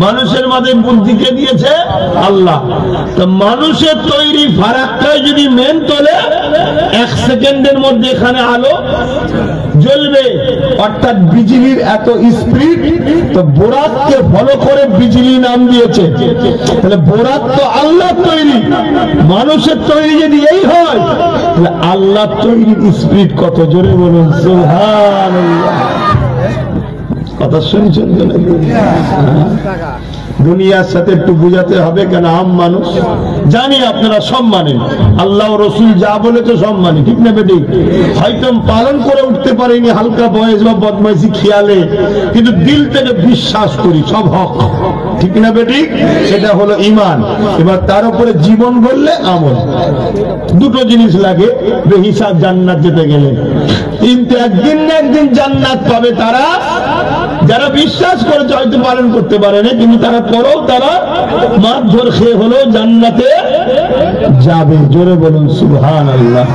মানুষের মাঝে বুদ্ধিকে দিয়েছে আল্লাহ। তো মানুষের তৈরি ফারাক্কায় যদি মেন তোলে 1 সেকেন্ডের মধ্যে এখানে আলো জ্বলবে। অর্থাৎ বিজলির এত স্পিড, তো বোরাককে ফলো করে বিজলি নাম দিয়েছে। তাহলে বোরাক তো আল্লাহ তৈরি, মানুষের তৈরি যদি এই হয় তাহলে আল্লাহ তৈরির স্পিড কত! জোরে বলুন সুবহানাল্লাহ। কথা শুনছেন তো নাকি? দুনিয়ার সাথে একটু বুঝাতে হবে, কেন আম মানুষ জানি আপনারা সব মানেন, আল্লাহ রসুল যা বলেছে সব মানি, ঠিক না বেটি? হয়তো পালন করে উঠতে পারিনি হালকা বয়স বা বদমাইশি খেয়ালে, কিন্তু দিল থেকে বিশ্বাস করি সব হক, ঠিক না বেটি? সেটা হলো ঈমান। এবার তার উপরে জীবন বললে আমল, দুটো জিনিস লাগে বেহিসাব জান্নাত যেতে গেলে। কিন্তু একদিন না একদিন জান্নাত পাবে তারা যারা বিশ্বাস করেছে, হয়তো পালন করতে পারে না, কিন্তু তারা পরেও তারা মারধর খেয়ে হলেও জান্নাতে যাবে। জোরে বলুন সুবহানাল্লাহ।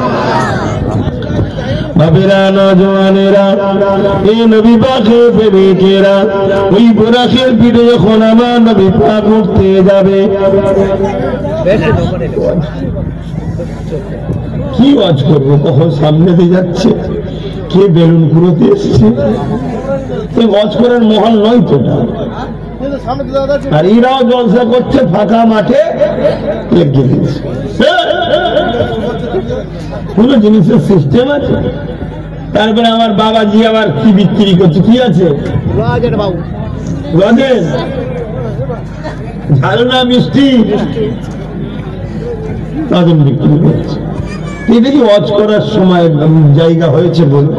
বাবেরা, নওজওয়ানেরা, এই নবী পাকের প্রেমিকেরা, ওই বোরাকের পিঠে যখন আমার নবী পাক উঠতে যাবে, কি ওয়াজ করবো? কখন সামনে দিয়ে যাচ্ছে, কে বেলুন কুড়োতে এসছে, ওয়াজ করার মহল নয় তো। আর এরাও জলসা করছে ফাঁকা মাঠে লেগে দিচ্ছে। কোন জিনিসের সিস্টেম আছে? তারপরে আমার বাবাজি আবার কি বিক্রি করছে, কি আছে? ঝাল না মিষ্টি তাদের বিক্রি করছে। এটা কি ওয়াজ করার সময় জায়গা হয়েছে? বলুন,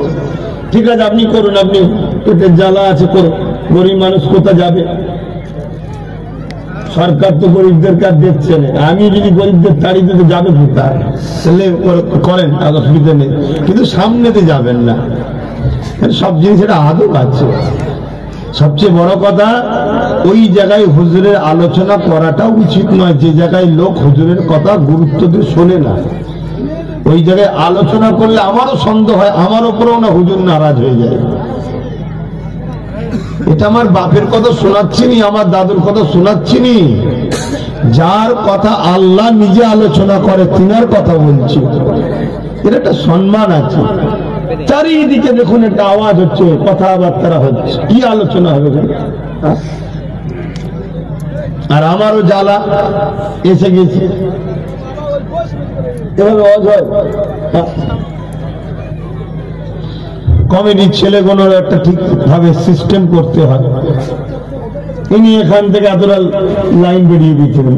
ঠিক আছে আপনি করুন, আপনি পেটের জ্বালা আছে করুন, গরিব মানুষ কোথা যাবে? সরকার তো গরিবদের কাজ দেখছে না। আমি যদি গরিবদের তাড়ি দিতে যাবে কোথায়? তাহলে করেন, অসুবিধা নেই, কিন্তু সামনেতে যাবেন না। সব জিনিসের আদব আছে। সবচেয়ে বড় কথা, ওই জায়গায় হুজুরের আলোচনা করাটা উচিত নয় যে জায়গায় লোক হুজুরের কথা গুরুত্ব দিয়ে শোনে না। ওই জায়গায় আলোচনা করলে আমারও সন্দেহ হয়, আমার উপরেও না হুজুর নারাজ হয়ে যায়। এটা আমার বাপের কথা শোনাচ্ছিনি, আমার দাদুর কথা শোনাচ্ছিনি, যার কথা আল্লাহ নিজে আলোচনা করে তিনার কথা বলছি। এর একটা সম্মান আছে। চারিদিকে দেখুন একটা আওয়াজ হচ্ছে, কথাবার্তা হচ্ছে, কি আলোচনা হবে? আর আমারও জ্বালা এসে গেছে, এভাবে আওয়াজ হয়। কমিটির ছেলেগুলোর একটা ঠিকভাবে সিস্টেম করতে হয়। ইনি এখান থেকে এতটা লাইন বেরিয়ে দিয়েছিলেন,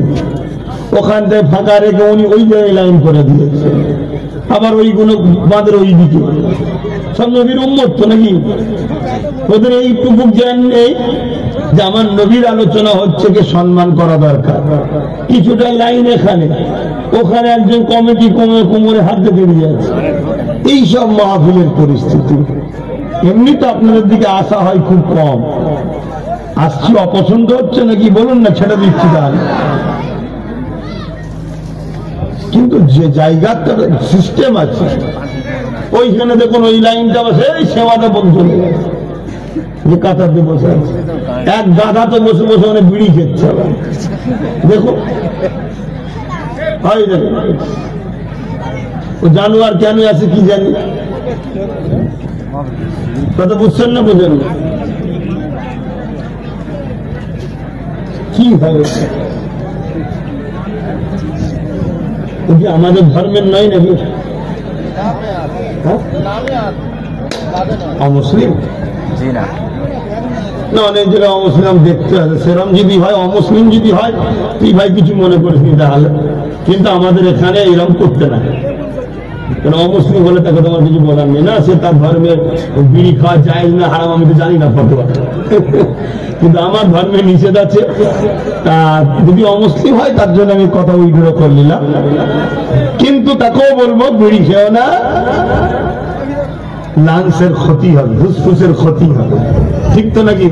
ওখান থেকে ফাঁকা রেখে উনি ওই জায়গায় লাইন করে দিয়েছে, আবার ওইগুলো বাঁধের ওই দিকে। সব নবীর উম্মত তো নাকি? ওদের এইটুকু জ্ঞান নেই যে আমার নবীর আলোচনা হচ্ছে, কে সম্মান করা দরকার। কিছুটা লাইন এখানে, ওখানে একজন কমিটি কোমরে হাত দিয়ে বেরিয়ে যাচ্ছে। এইসব মাহফিলের পরিস্থিতি। এমনি তো আপনাদের দিকে আসা হয় খুব কম। আসছি অপছন্দ হচ্ছে নাকি বলুন না, ছেড়ে দিচ্ছি। তাহলে কিন্তু যে জায়গার সিস্টেম আছে ওইখানে দেখুন ওই লাইনটা বসে এই সেবাটা বন্ধ হয়ে গেছে, যে কাতারতে বসে আছে এক গাধা তো বসে বসে মানে বিড়ি খেচ্ছে। দেখুন ও জানোয়ার কেন আছে কি জানি, কথা বুঝছেন না বোঝেন না কি হবে? আমাদের ধর্মের নয় নাকি অমুসলিম? না, অনেক জায়গায় অমুসলিম দেখতে হবে, সেরম যদি হয় অমুসলিম যদি হয় তুই ভাই কিছু মনে করিস নি তাহলে, কিন্তু আমাদের এখানে এরকম করতে না, কারণ অমুসলিম হলে তাকে তোমার কিছু বলার নেই না, সে তার ধর্মের বিড়ি খাওয়া যায় না হারাম আমি তো জানি না ফতোয়া, কিন্তু আমার ধর্মে নিষেধ আছে। তা যদি অমুসলিম হয় তার জন্য আমি কথা উইড্র করে নিলাম, কিন্তু তাকেও বলবো বিড়ি খেও না, লাংসের ক্ষতি হবে, ফুসফুসের ক্ষতি হবে, ঠিক তো নাকি?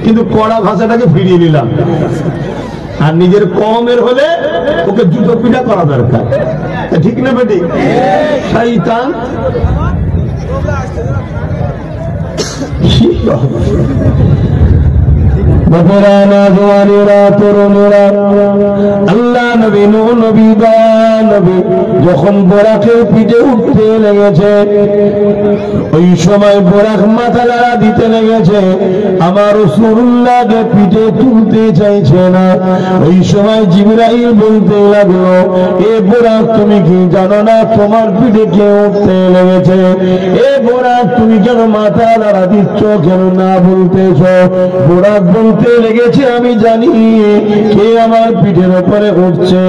কিন্তু কড়া ভাষাটাকে ফিরিয়ে নিলাম, আর নিজের কমের হলে ওকে জুতো পিটা করা দরকার, ঠিক না বেটি? শয়তান আল্লাহ নবী নবী নবী যখন বোরাকের পিঠে উঠতে লেগেছে ওই সময় বোরাক মাথা লাড়া দিতে লেগেছে, আমার রাসূলুল্লাহকে পিঠে তুলতে চাইছে না। ওই সময় জিবরাইল বলতে লাগলো, এ বোরাক তুমি কি জানো না তোমার পিঠে কে উঠতে লেগেছে? এ বোরাক তুমি কেন মাথা লাড়া দিচ্ছ, কেন না বলতেছ? বোরাক বলতে লেগেছে, আমি জানি কে আমার পিঠের উপরে উঠছে।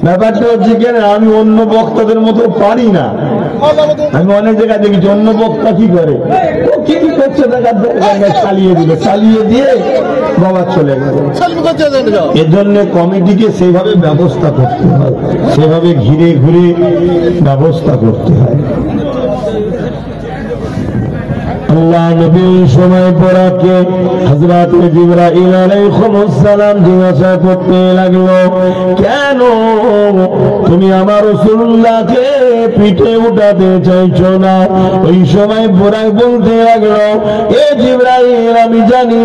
ব্যাপারটা হচ্ছে কেন, আমি অন্য বক্তাদের মতো পারি না। আমি অনেক জায়গায় দেখেছি অন্য বক্তা কি করে, ও কি কি করছে দেখার চালিয়ে দিল, চালিয়ে দিয়ে বাবা চলে গেল। এর জন্য কমিটিকে সেইভাবে ব্যবস্থা করতে হয়, সেভাবে ঘিরে ঘুরে ব্যবস্থা করতে হয়। আল্লাহ নবী সময় পড়াকে হযরত জিবরাইল আলাইহিস সালাম জিজ্ঞাসা করতে লাগলো, কেন তুমি আমার রাসূলুল্লাহকে পিঠে উঠাতে চাইছো না? ওই সময় বোরাক বলতে লাগলো, এ জিবরাইল আমি জানি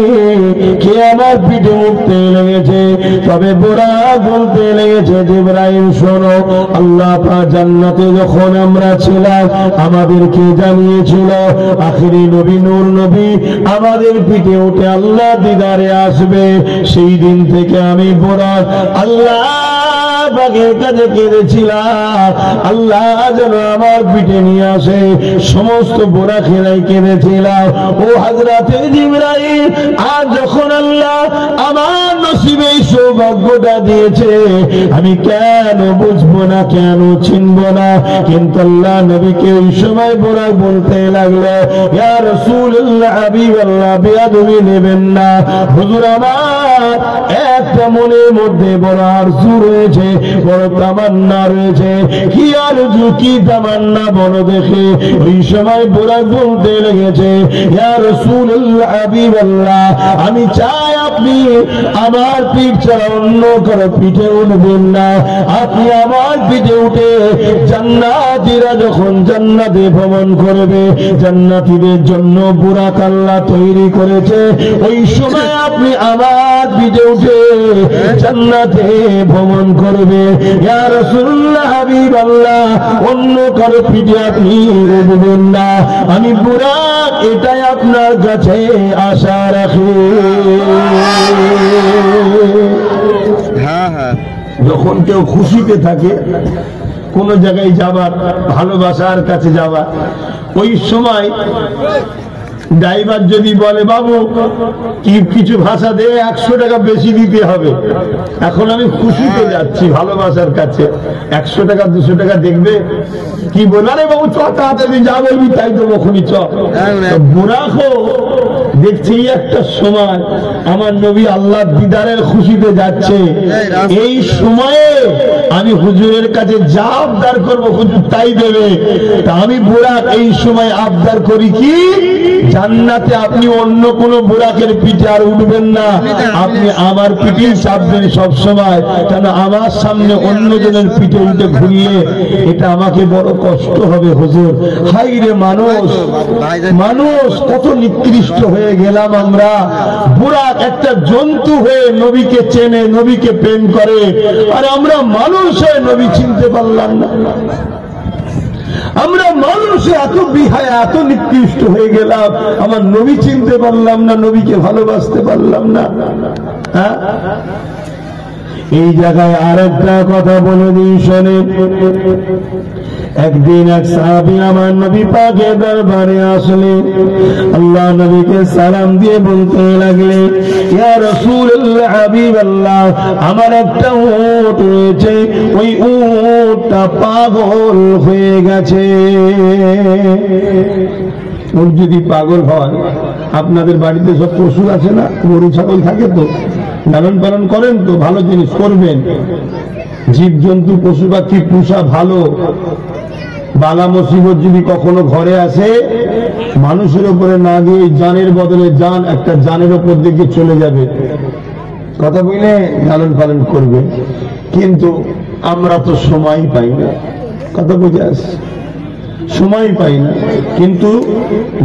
কে আমার পিঠে উঠতে লেগেছে, তবে বোরাক বলতে লেগেছে, জিবরাইল শোনো, আল্লাহ পাক জান্নাতে যখন আমরা ছিলাম আমাদেরকে জানিয়েছিল আখিরি নবী নূর নবী আমাদের পিঠে উঠে আল্লাহ দিদারে আসবে। সেই দিন থেকে আমি বোরাক আল্লাহ পাকের কাছে কেঁদেছিলাম, আল্লাহ যেন আমার পিঠে নিয়ে আসে। সমস্ত বোরাকেরাই কেঁদেছিলাম, ও হযরতে জিবরাইল আজ যখন আল্লাহ আমার নসিবে সৌভাগ্যটা দিয়েছে আমি কেন বুঝবো না, কেন চিনবো না? কিন্তু আল্লাহ নবীকে ওই সময় বোরাক বলতে লাগলো, ইয়া রাসূলুল্লাহ হাবিবাল্লাহ বেয়াদবি নেবেন না, হুজুর আমার একটা মনের মধ্যে বড় আরজু রয়েছে, বড় তামান্না রয়েছে। কি আরজু কি তামান্না বড় দেখে? ওই সময় বোরাক বলতে লেগেছে, ইয়া রাসূলুল্লাহ হাবিবাল্লাহ আমি চাই আপনি আমার পিঠ ছাড়া অন্য কারো পিঠে উঠবেন না, আপনি আমার পিঠে উঠে জান্নাতীরা যখন জান্নাতে ভ্রমণ করবে, জান্নাতীদের জন্য বুরাক আল্লাহ তৈরি করেছে, ওই সময় আপনি আমার পিঠে উঠে জান্নাতে ভ্রমণ করবে। ইয়া রাসূলুল্লাহ হাবিবাল্লাহ অন্য কারো পিঠে আপনি উঠবেন না, আমি বুরাক এটাই আপনার কাছে আশা রাখি। যখন কেউ খুশিতে থাকে কোন জায়গায় যাবার, ভালোবাসার কাছে যাওয়া, ওই সময় ড্রাইভার যদি বলে বাবু কি কিছু ভাষা দিয়ে 100 টাকা বেশি দিতে হবে, এখন আমি খুশিতে যাচ্ছি ভালোবাসার কাছে, 100 টাকা 200 টাকা দেখবে কি বলে, আরে বাবু চ তাড়াতাড়ি যা বলবি তাই তো ওখানে চ। বুরাক দেখছি একটা সময় আমার নবী আল্লাহর দিদারের খুশিতে যাচ্ছে, এই সময়ে আমি হুজুরের কাছে যা আবদার করবো হুজুর তাই দেবে। তা আমি বুরাক এই সময় আবদার করি কি, জান্নাতে আপনি অন্য কোন বুরাকের পিঠে আর উঠবেন না, আপনি আমার পিঠেই চাপবেন সব সময়, কেন আমার সামনে অন্যজনের পিঠে উঠে ঘুরিয়ে এটা আমাকে বড় কষ্ট হবে হুজুর। হাই রে মানুষ, মানুষ কত নিকৃষ্ট হয়ে গেলাম আমরা। বুরাক একটা জন্তু হয়ে নবীকে চেনে, নবীকে প্রেম করে, আর আমরা মানুষ হয়ে নবী চিনতে পারলাম না। আমরা মানুষ এত বিহায়া, এত নিকৃষ্ট হয়ে গেলাম, আমার নবী চিনতে পারলাম না, নবীকে ভালোবাসতে পারলাম না। হ্যাঁ, এই জায়গায় আরেকটা কথা বলে দিই শোনেন। একদিন এক সাহাবী আমার নবী পাকের দরবারে আসলেন, আল্লাহ নবীকে সালাম দিয়ে বলতে লাগলেন, ইয়া রাসূলুল্লাহ, হাবিবাল্লাহ, আমার একটা উট রয়েছে, ওই উটটা পাগল হয়ে গেছে। উট যদি পাগল হয়, আপনাদের বাড়িতে সব পশু আছে না, গরু ছাগল থাকে তো, লালন পালন করেন তো, ভালো জিনিস করবেন। জীবজন্তু পশু পাখি পোষা ভালো। বালা মুসিবত যদি কখনো ঘরে আসে, মানুষের উপরে না গিয়ে জানের বদলে জান, একটা জানের উপর দিকে চলে যাবে, কথা বলে লালন পালন করবে। কিন্তু আমরা তো সময় পাই না, কথা বুঝে আসে, সময় পাই না। কিন্তু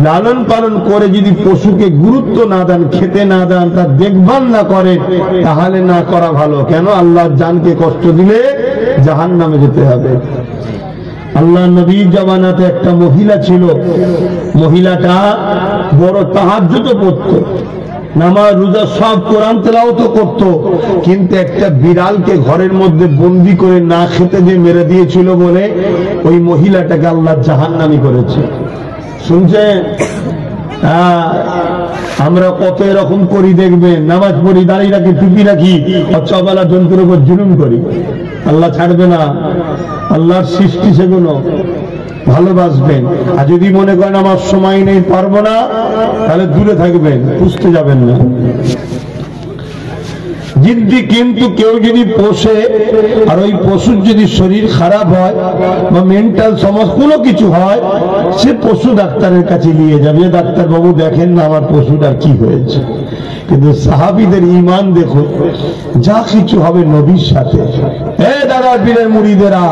লালন পালন করে যদি পশুকে গুরুত্ব না দেন, খেতে না দেন, তার দেখভাল না করে, তাহলে না করা ভালো। কেন? আল্লাহর জানকে কষ্ট দিলে জাহান্নামে যেতে হবে। আল্লাহ নবীর জামানাতে একটা মহিলা ছিল, মহিলাটা বড় তাহাজ্জুদ পড়ত, নামাজ রোজা সব, কোরআন তেলাওয়াত করত, কিন্তু একটা বিড়ালকে ঘরের মধ্যে বন্দি করে না খেতে দিয়ে মেরে দিয়েছিল বলে ওই মহিলাটাকে আল্লাহ জাহান্নামী করেছে। শুনছেন? আমরা কত এরকম করি দেখবেন, নামাজ পড়ি, দাঁড়িয়ে রাখি, টুপি রাখি, অচবেলা জন্তুর উপর জুলুম করি, আল্লাহ ছাড়বে না। আল্লাহর সৃষ্টি সেগুলো, ভালোবাসবেন। আর যদি মনে করেন আমার সময় নেই, পারবো না, তাহলে দূরে থাকবেন, পুষতে যাবেন না। জিদ্দি। কিন্তু কেউ যদি পোষে আর ওই পশুর যদি শরীর খারাপ হয় বা মেন্টাল সমস্যা কোনো কিছু হয়, সে পশু ডাক্তারের কাছে নিয়ে যাবে, ডাক্তার বাবু দেখেন না আমার পশুটার কি হয়েছে। কিন্তু সাহাবীদের ঈমান দেখো, যা কিছু হবে নবীর সাথে। দাদা পীরের মুরিদেরা,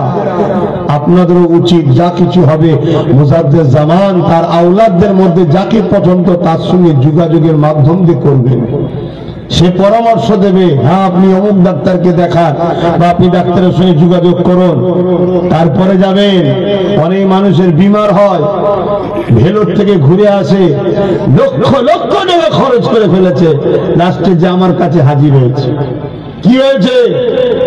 আপনাদেরও উচিত যা কিছু হবে মুজাদ্দেদ জামান তার আওলাদদের মধ্যে যাকে পছন্দ তার সঙ্গে যোগাযোগের মাধ্যম দিয়ে করবেন। সে পরামর্শ দেবে, হ্যাঁ আপনি অমুক ডাক্তারকে দেখান বা আপনি ডাক্তারের সঙ্গে যোগাযোগ করুন, তারপরে যাবেন। অনেক মানুষের বিমার হয়, ভেলোর থেকে ঘুরে আসে, লক্ষ লক্ষ টাকা খরচ করে ফেলেছে, লাস্টে যে আমার কাছে হাজির হয়েছে। কি হয়েছে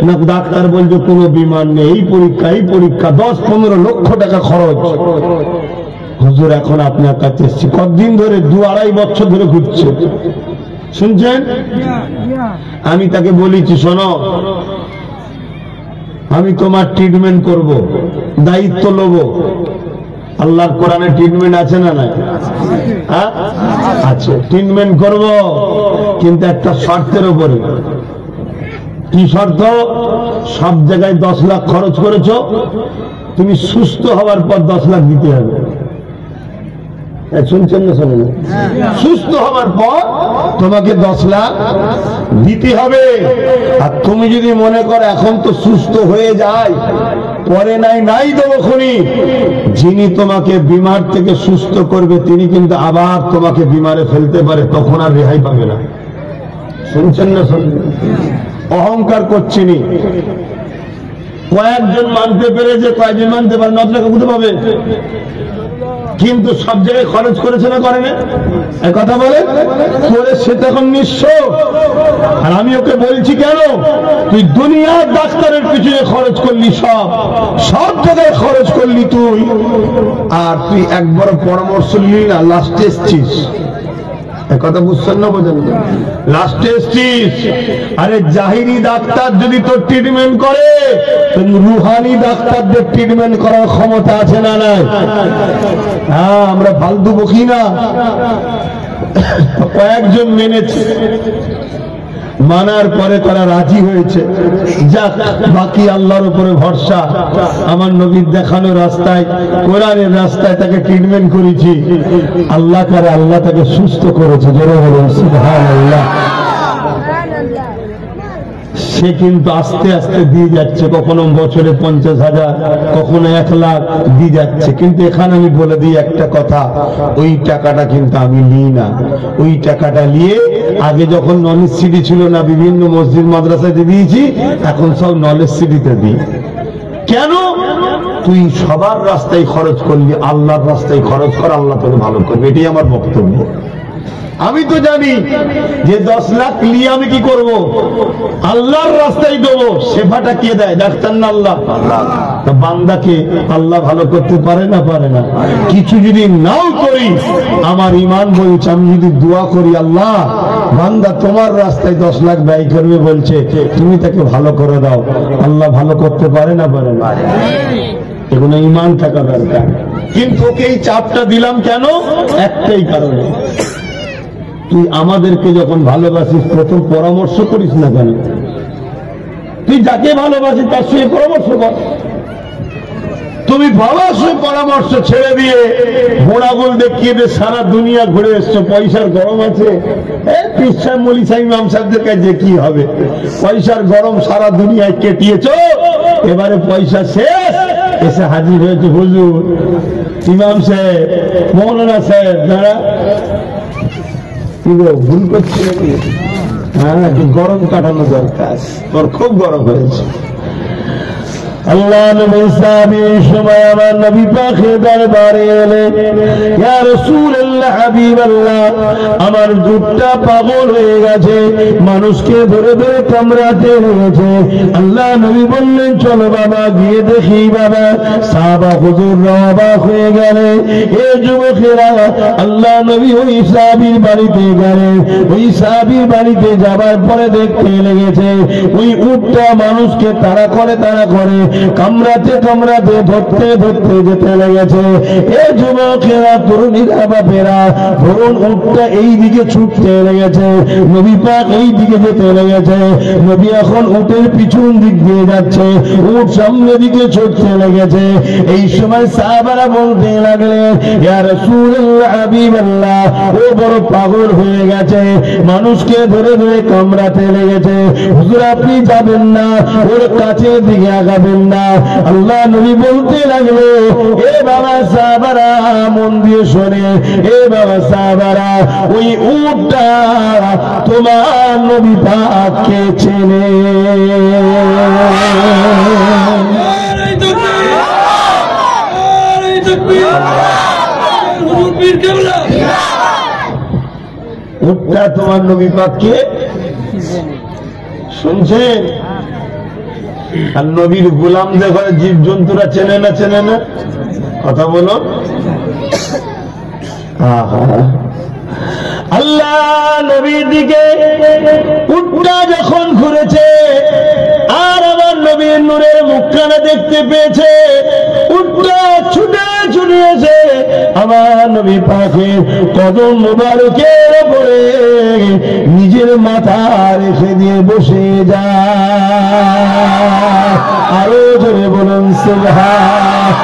না, ডাক্তার বলছে কোনো বিমার নেই, এই পরীক্ষা এই পরীক্ষা, 10-15 লক্ষ টাকা খরচ। হুজুর এখন আপনার কাছে এসেছি, কতদিন ধরে? 2-2.5 বছর ধরে ঘুরছে। শুনছেন? আমি তাকে বলেছি, শোনো, আমি তোমার ট্রিটমেন্ট করব, দায়িত্ব নেব। আল্লাহর কোরআনে ট্রিটমেন্ট আছে না নাই? আছে, ট্রিটমেন্ট করব, কিন্তু একটা শর্তের উপরে। কি শর্ত? সব জায়গায় 10 লাখ খরচ করেছো, তুমি সুস্থ হওয়ার পর 10 লাখ দিতে হবে। শুনছেন না? শোনেন? সুস্থ হওয়ার পর তোমাকে 10 লাখ দিতে হবে। আর তুমি যদি মনে করো এখন তো সুস্থ হয়ে যায়, পরে নাই দেবো খুনি, যিনি তোমাকে বিমার থেকে সুস্থ করবে তিনি কিন্তু আবার তোমাকে বিমারে ফেলতে পারে, তখন আর রেহাই পাবে না। শুনছেন না? শোনেন? অহংকার করছেনি, কয়েকজন মানতে পেরেছে, কয়েকজন মানতে পারে, 9 লাখ বুঝতে পাবে, কিন্তু সব জায়গায় খরচ করেছে না করে না? কথা বলে করে সে তখন নিঃস্ব। আর আমি ওকে বলছি, কেন তুই দুনিয়ার ডাক্তারের পিছনে খরচ করলি, সব জায়গায় খরচ করলি তুই, আর তুই একবার পরামর্শ নিলি না, লাস্টে এসছিস। কথা বুঝছেন না? বোঝেন? লাস্টে এসছিস। আরে জাহিরি ডাক্তার যদি তোর ট্রিটমেন্ট করে, রুহানি ডাক্তারদের ট্রিটমেন্ট করার ক্ষমতা আছে না নাই? হ্যাঁ, আমরা ফালতু বকি না। কয়েকজন মেনেছে, মানার পরে তারা রাজি হয়েছে। যাক, বাকি আল্লাহর উপরে ভরসা। আমার নবীর দেখানো রাস্তায়, কোরআনের রাস্তায় তাকে ট্রিটমেন্ট করেছি, আল্লাহ করে আল্লাহ তাকে সুস্থ করেছে। জোরে বলুন সুবহানাল্লাহ। সে কিন্তু আস্তে আস্তে দিয়ে যাচ্ছে, কখনো বছরে 50,000, কখনো 1 লাখ দিয়ে যাচ্ছে। কিন্তু এখানে আমি বলে দিই একটা কথা, ওই টাকাটা কিন্তু আমি নিই না। ওই টাকাটা নিয়ে আগে যখন নলেজ সিটি ছিল না, বিভিন্ন মসজিদ মাদ্রাসাতে দিয়েছি, এখন সব নলেজ সিটিতে দিই। কেন? তুই সবার রাস্তায় খরচ করলি, আল্লাহর রাস্তায় খরচ কর, আল্লাহ তোকে ভালো করবে। এটাই আমার বক্তব্য। আমি তো জানি যে 10 লাখ নিয়ে আমি কি করব? আল্লাহর রাস্তায় দেবো। সেবাটা কে দেয়? ডাক্তার না আল্লাহ? তো বান্দাকে আল্লাহ ভালো করতে পারে না? পারে না। কিছু যদি নাও করি, আমার ঈমান বলছে, আমি যদি দোয়া করি, আল্লাহ বান্দা তোমার রাস্তায় 10 লাখ ব্যয় করবে বলছে, তুমি তাকে ভালো করে দাও, আল্লাহ ভালো করতে পারে না? পারে না। এগুলো ঈমান থাকা দরকার। কিন্তু ওকে এই চাপটা দিলাম কেন? একটাই কারণে, তুই আমাদেরকে যখন ভালোবাসিস প্রথম পরামর্শ করিস না কেন? তুই যাকে ভালোবাসিস তার সঙ্গে পরামর্শ কর। তুমি বাবার সঙ্গে পরামর্শ ছেড়ে দিয়ে ঘোড়াগুল দেখিয়ে দিয়ে সারা দুনিয়া ঘুরে এসছো, পয়সার গরম আছে। পীর সাহেব, মৌলী সাহেব, ইমাম সাহেবদের কাছে কি হবে? পয়সার গরম সারা দুনিয়ায় কেটিয়েছ, এবারে পয়সা শেষ, এসে হাজির হয়েছে হুজুর, ইমাম সাহেব, মৌলানা সাহেব, যারা ভুল করছে নাকি? হ্যাঁ, গরম কাটানো দরকার, তোর খুব গরম হয়েছে। আল্লাহ নবী সাহাবীর সময় আমার নবী পাকের দরবারে এলেন, ইয়া রাসূলুল্লাহ, হাবিবাল্লাহ, আমার দুধটা পাগল হয়ে গেছে, মানুষকে ধরে ধরে কামড়াতে হয়েছে। আল্লাহ নবী বললেন, চলো বাবা গিয়ে দেখি। বাবা সাহাবা হুজুররা অবাক হয়ে গেলেন। এ যুবকেরা, আল্লাহ নবী ওই সাহাবীর বাড়িতে গেলেন। ওই সাহাবীর বাড়িতে যাবার পরে দেখতে লেগেছে ওই উটটা মানুষকে তাড়া করে কামড়াতে কামড়াতে ধরতে ধরতে যেতে লেগেছে। এ যুবকেরা, তরুণীরা, বাপেরা, ধরুন উটটা এই দিকে ছুটতে লেগেছে, নবী পাক এই দিকে যেতে লেগেছে। নবী এখন উটের পিছন দিক দিয়ে যাচ্ছে, উট সামনের দিকে ছুটতে লেগেছে। এই সময় সাহাবারা বলতে লাগলেন, ইয়া রাসূলুল্লাহ, হাবিবাল্লাহ, ও বড় পাগল হয়ে গেছে, মানুষকে ধরে ধরে কামড়াতে লেগেছে। হুজুর, আপনি যাবেন না, ওর কাছের দিকে আগাবেন না। আল্লাহ নবী বলতে লাগলো, এ বাবা সাহাবারা, মন দিয়ে শোনে, এ বাবা সাহাবারা, ওই উটটা তোমার নবী পাককে চেনে। উটটা তোমার নবী পাককে শুনছেন? আর নবীর গোলামদের ঘরে জীব জন্তুরা চেনে না? চেনে না? কথা বলো। আল্লাহ নবীর দিকে উটটা যখন ঘুরেছে আর আমার নবীর নূরের মুখখানা দেখতে পেয়েছে, উটটা ছুটে ছুটে এসে আমার নবী পাকের কদম মোবারকের উপরে নিজের মাথা রেখে দিয়ে বসে যায়। আরো জোরে বলুন সুবহানাল্লাহ।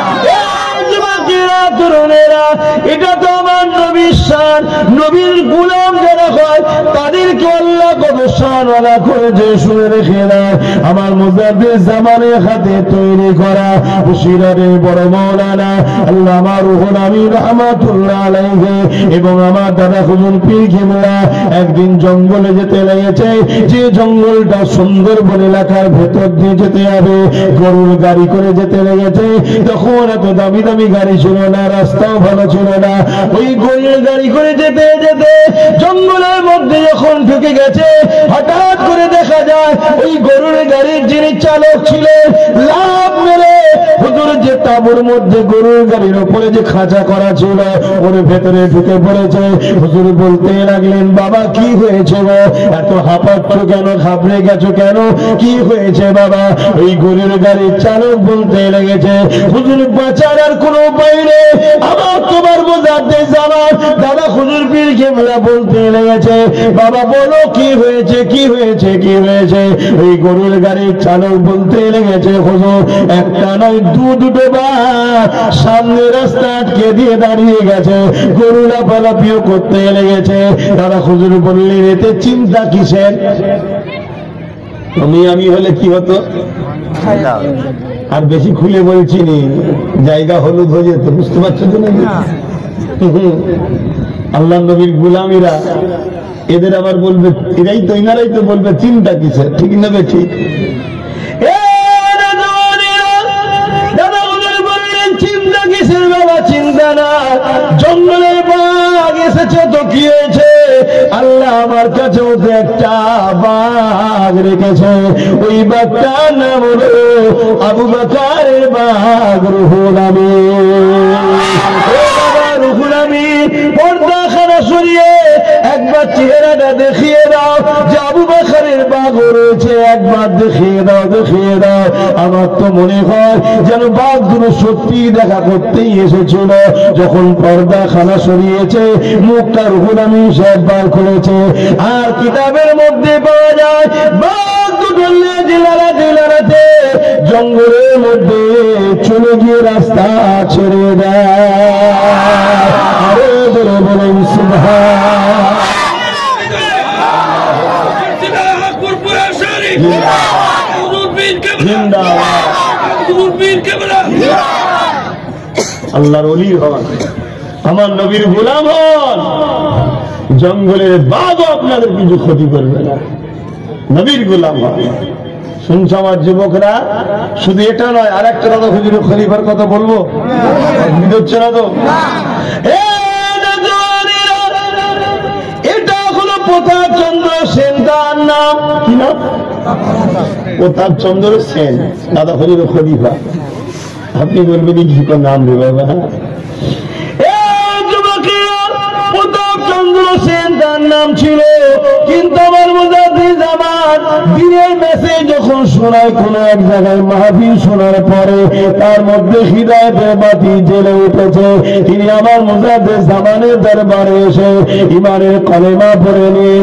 তরুণেরা, এটা তো আমার নবীর শান। নবীর গোলাম যারা হয় তাদেরকে আল্লাহ কত শানওয়ালা করেছে, শুনে রেখে দেয়। আমার মুজাদ্দিদ জামানের হাতে তৈরি করা বসিরহাটের বড় মাওলানা আল্লামা রুহুল আমিন রাহমাতুল্লাহ আলাইহি এবং আমার দাদা হুজুর পীর কিবলা একদিন জঙ্গলে যেতে লেগেছে। যে জঙ্গলটা সুন্দরবন এলাকার ভেতর দিয়ে যেতে হবে, গরুর গাড়ি করে যেতে লেগেছে। তখন এত দামি দামি গাড়ি ছিল না, রাস্তাও ভালো ছিল না। ওই গরুর গাড়ি করে যেতে যেতে জঙ্গলের মধ্যে যখন ঢুকে গেছে। হঠাৎ করে দেখা যায় ওই গরুর গাড়ির যিনি চালক ছিলেন লাফ মেরে হুজুর যে তাঁবুর মধ্যে গরুর গাড়ির উপরে যে খাঁচা করা ছিল ওর ভেতরে ঢুকে পড়েছে। হুজুর বলতে লাগলেন, বাবা কি হয়েছে গো, এত হাঁপাচ্ছ কেন, ঘাবড়ে গেছো কেন, কি হয়েছে বাবা? ওই গরুর গাড়ির চালক বলতে লেগেছে, হুজুর বাঁচার আর কোনো উপায় নেই, আমার তোমার বোঝাতে যাওয়ার। দাদা হুজুর পীর কেবলা বলতে লেগেছে, বাবা বলো কি হয়েছে, কি হয়েছে, কি হয়েছে? ওই গরুর গাড়ির চালক বলতে লেগেছে, হুজুর একটা নয় দুটো বার সামনে রাস্তা আটকে দিয়ে দাঁড়িয়ে গেছে, গরু লাফালাফিও করতে লেগেছে। দাদা হুজুর বললেন, এতে চিন্তা কিসের? আমি হলে কি হতো? আর বেশি খুলে বলছি নি, জায়গা হলুদ হয়ে যেত, বুঝতে পারছো তো না? আল্লাহ নবীর গুলামীরা এদের আবার বলবে, এনারাই তো বলবে চিন্তা কিসের, ঠিক না? ঠিক। চিন্তা কিসের বাবা? চিন্তা না, জঙ্গলের বাঘ এসেছে তো কি হয়েছে? আল্লাহ আমার কাছেও তো একটা বাঘ রেখেছে, ওই বাঘটার নাম হলো আবু বকরের বাঘ রুহুল আমিন। পর্দাখানা সরিয়ে একবার চেহারাটা দেখিয়ে দাও যে আবু বকরের বাঘ রয়েছে, একবার দেখিয়ে দাও, দেখিয়ে দাও। আমার তো মনে হয় যেন বাঘগুলো সত্যি দেখা করতেই এসেছিল। যখন পর্দাখানা সরিয়েছে, মুখটা রুহুল আমিন সাহেব বার করেছে, আর কিতাবের মধ্যে পাওয়া যায় বাঘ দুটো লেজ লাড়াতে জঙ্গলের মধ্যে চলে গিয়ে রাস্তা ছেড়ে দেয়। আরে বলে বলেন সুবহান। আল্লাহর ওলি হন, আমার নবীর গোলাম হন, জঙ্গলের বাঘও আপনাদের কিছু ক্ষতি করবে না, নবীর গোলাম হন। শুনছ আমার যুবকরা? শুধু এটা নয়, আর একটা কথা হুজুর খলিফার কথা বলবো, বুঝছে না তো? এটা হলো প্রতাপচন্দ্র সেন, তার নাম কি নাম? প্রতাপচন্দ্র সেন, দাদা হুজুর খলিফা। আপনি বলবেন কি নাম রে বাবা? প্রতাপচন্দ্র সেন তার নাম ছিল, কিন্তু আমার মুজাদ্দিদ জামান দিনের মেসেজ যখন শোনায়, কোন এক জায়গায় মাহফিল শোনার পরে তার মধ্যে হিদায়াতের বাতি জ্বলে উঠেছে। তিনি আমার মুজাদ্দিদ জামানের দরবারে এসে ইমানের কলেমা পড়ে নিয়ে,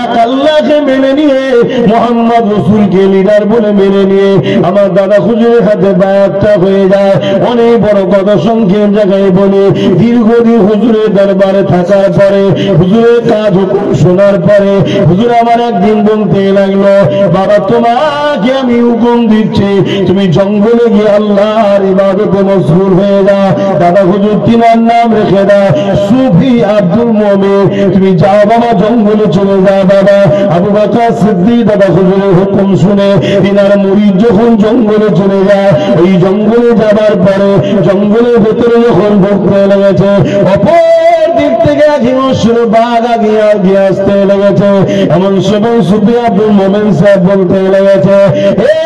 এক আল্লাহকে মেনে নিয়ে, মুহাম্মদ রাসূলকে লিডার বলে মেনে নিয়ে আমার দাদা হুজুরের হাতে বায়াতটা হয়ে যায়। অনেক বড় কথা সংক্ষেপ জায়গায় বলে, দীর্ঘদিন হুজুরের দরবারে থাকার পরে, হুজুরের কাজ হুকুম শোনার পরে, হুজুর আমার একদিন বলতে লাগলো, বাবা তোমাকে আমি হুকুম দিচ্ছি, তুমি জঙ্গলে গিয়ে আল্লাহর ইবাদতে মশগুল হয়ে যাও। দাদা হুজুর তিনার নাম রেখে দাও সুফি আব্দুল মুমিন, তুমি যাও বাবা, জঙ্গলে চলে যাও বাবা। আবু বকর সিদ্দিক দাদা হুজুরের হুকুম শুনে তিনার মুরিদ যখন জঙ্গলে চলে যায়, এই জঙ্গলে যাবার পরে জঙ্গলের ভেতরে যখন ঢুকতে লেগেছে, অপর দিক থেকে এক হিংস্র বাঘ আগিয়ে আসতে লেগেছে। এমন সময় সুফি আব্দুল মুমিন সাহেব বলতে লেগেছে, এ